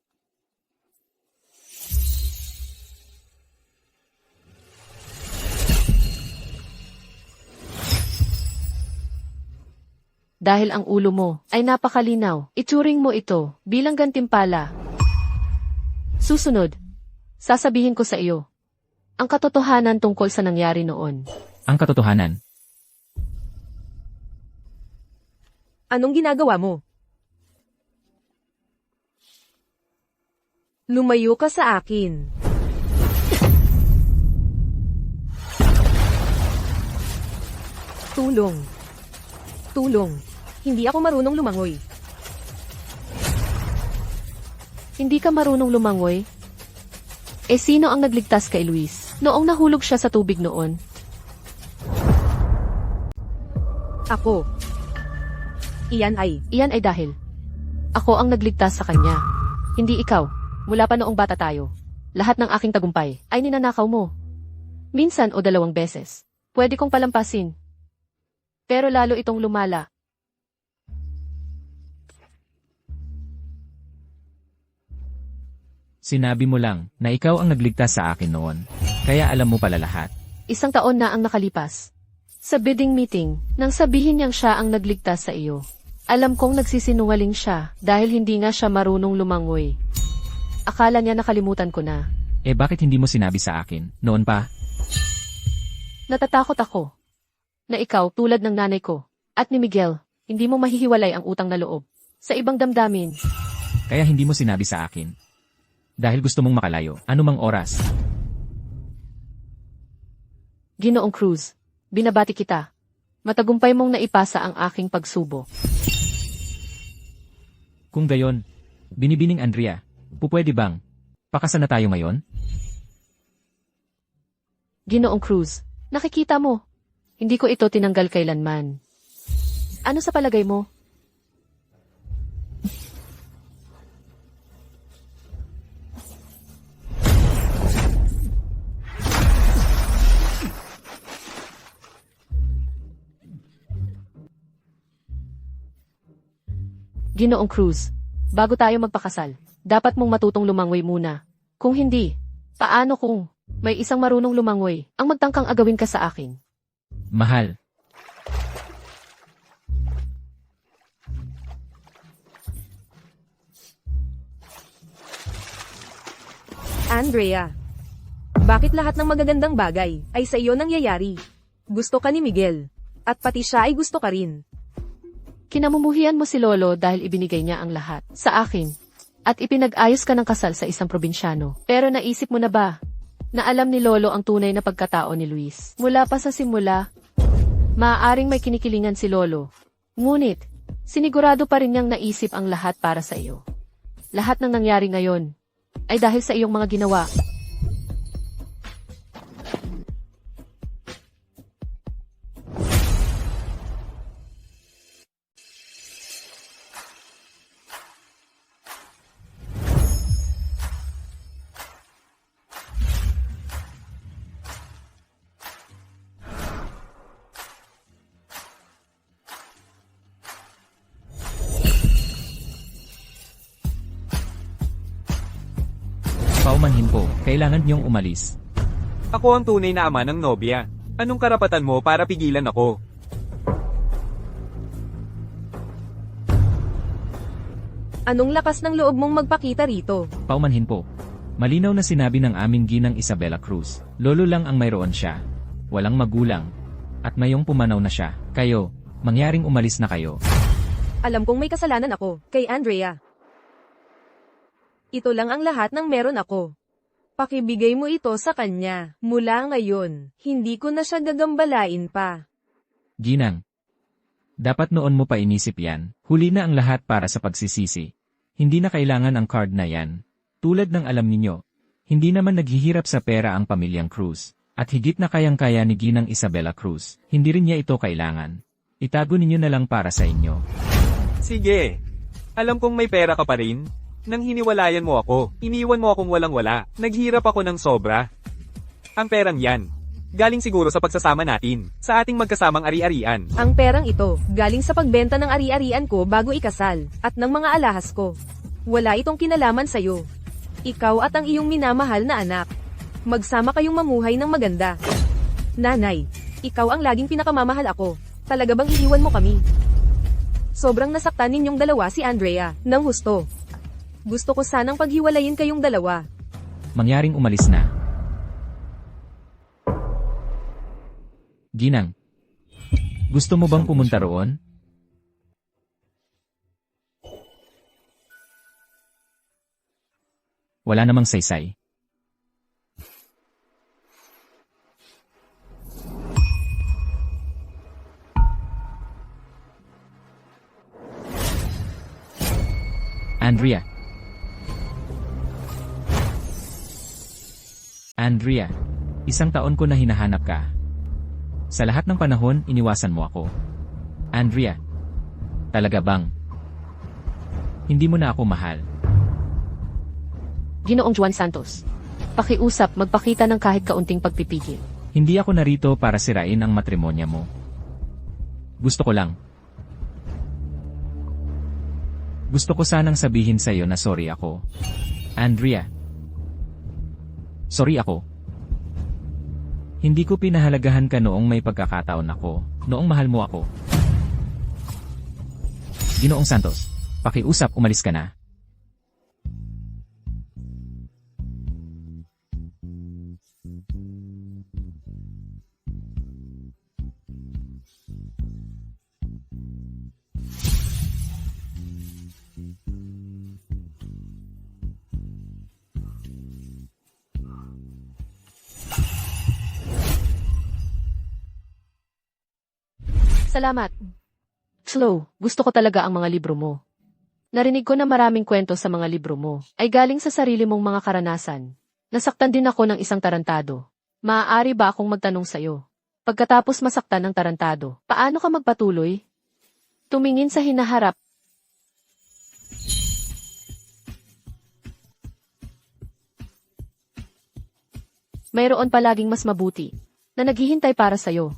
Dahil ang ulo mo ay napakalinaw, ituring mo ito bilang gantimpala. Susunod, sasabihin ko sa iyo ang katotohanan tungkol sa nangyari noon. Ang katotohanan. Anong ginagawa mo? Lumayo ka sa akin. Tulong. Tulong. Hindi ako marunong lumangoy. Hindi ka marunong lumangoy? Eh sino ang nagligtas kay Luis? Noong nahulog siya sa tubig noon. Ako. Iyan ay dahil ako ang nagligtas sa kanya. Hindi ikaw. Mula pa noong bata tayo. Lahat ng aking tagumpay ay ninanakaw mo. Minsan o 2 beses. Pwede kong palampasin. Pero lalo itong lumala. Sinabi mo lang na ikaw ang nagligtas sa akin noon. Kaya alam mo pala lahat. 1 taon na ang nakalipas. Sa bidding meeting, nang sabihin niyang siya ang nagligtas sa iyo. Alam kong nagsisinungaling siya dahil hindi nga siya marunong lumangoy. Akala niya nakalimutan ko na. Eh bakit hindi mo sinabi sa akin, noon pa? Natatakot ako na ikaw tulad ng nanay ko at ni Miguel, hindi mo mahihiwalay ang utang na loob sa ibang damdamin. Kaya hindi mo sinabi sa akin. Dahil gusto mong makalayo, anumang oras. Ginoong Cruz, binabati kita. Matagumpay mong naipasa ang aking pagsubok. Kung gayon, binibining Andrea, pupwede bang pakasal na tayo ngayon? Ginoong Cruz, nakikita mo, hindi ko ito tinanggal kailanman. Ano sa palagay mo? Ginoong Cruz, bago tayo magpakasal, dapat mong matutong lumangoy muna. Kung hindi, paano kung may isang marunong lumangoy ang magtangkang agawin ka sa akin? Mahal. Andrea. Bakit lahat ng magagandang bagay ay sa iyo nangyayari? Gusto ka ni Miguel. At pati siya ay gusto ka rin. Kinamumuhian mo si Lolo dahil ibinigay niya ang lahat sa akin. At ipinag-ayos ka ng kasal sa isang probinsyano. Pero naisip mo na ba na alam ni Lolo ang tunay na pagkatao ni Luis? Mula pa sa simula, maaaring may kinikilingan si Lolo. Ngunit, sinigurado pa rin niyang naisip ang lahat para sa iyo. Lahat ng nangyari ngayon ay dahil sa iyong mga ginawa. Paumanhin po, kailangan niyong umalis. Ako ang tunay na ama ng nobya. Anong karapatan mo para pigilan ako? Anong lakas ng loob mong magpakita rito? Paumanhin po. Malinaw na sinabi ng aming ginang Isabela Cruz. Lolo lang ang mayroon siya. Walang magulang. At mayong pumanaw na siya. Kayo, mangyaring umalis na kayo. Alam kong may kasalanan ako, kay Andrea. Ito lang ang lahat ng meron ako. Pakibigay mo ito sa kanya. Mula ngayon, hindi ko na siya gagambalain pa. Ginang. Dapat noon mo pa inisip yan. Huli na ang lahat para sa pagsisisi. Hindi na kailangan ang card na yan. Tulad ng alam ninyo, hindi naman naghihirap sa pera ang pamilyang Cruz. At higit na kayang-kaya ni Ginang Isabela Cruz, hindi rin niya ito kailangan. Itago ninyo na lang para sa inyo. Sige. Alam kong may pera ka pa rin. Nang hiniwalayan mo ako, iniwan mo akong walang-wala, naghirap ako ng sobra. Ang perang yan, galing siguro sa pagsasama natin, sa ating magkasamang ari-arian. Ang perang ito, galing sa pagbenta ng ari-arian ko bago ikasal, at ng mga alahas ko. Wala itong kinalaman sa'yo. Ikaw at ang iyong minamahal na anak. Magsama kayong mamuhay ng maganda. Nanay, ikaw ang laging pinakamamahal ako. Talaga bang iiwan mo kami? Sobrang nasaktan ninyong dalawa si Andrea, ng husto. Gusto ko sanang paghiwalayin kayong dalawa. Mangyaring umalis na. Ginang. Gusto mo bang pumunta roon? Wala namang saysay. Andrea. Andrea, 1 taon ko na hinahanap ka. Sa lahat ng panahon, iniwasan mo ako. Andrea, talaga bang? Hindi mo na ako mahal. Ginoong Juan Santos. Pakiusap, magpakita ng kahit kaunting pagpipigil. Hindi ako narito para sirain ang matrimonya mo. Gusto ko lang. Gusto ko sanang sabihin sa'yo na sorry ako. Andrea. Sorry ako. Hindi ko pinahalagahan ka noong may pagkakataon ako, noong mahal mo ako. Ginoong Santos, pakiusap, umalis ka na. Salamat. Slow, gusto ko talaga ang mga libro mo. Narinig ko na maraming kwento sa mga libro mo ay galing sa sarili mong mga karanasan. Nasaktan din ako ng isang tarantado. Maaari ba akong magtanong sa'yo? Pagkatapos masaktan ng tarantado, paano ka magpatuloy? Tumingin sa hinaharap. Mayroon palaging mas mabuti na naghihintay para sa'yo.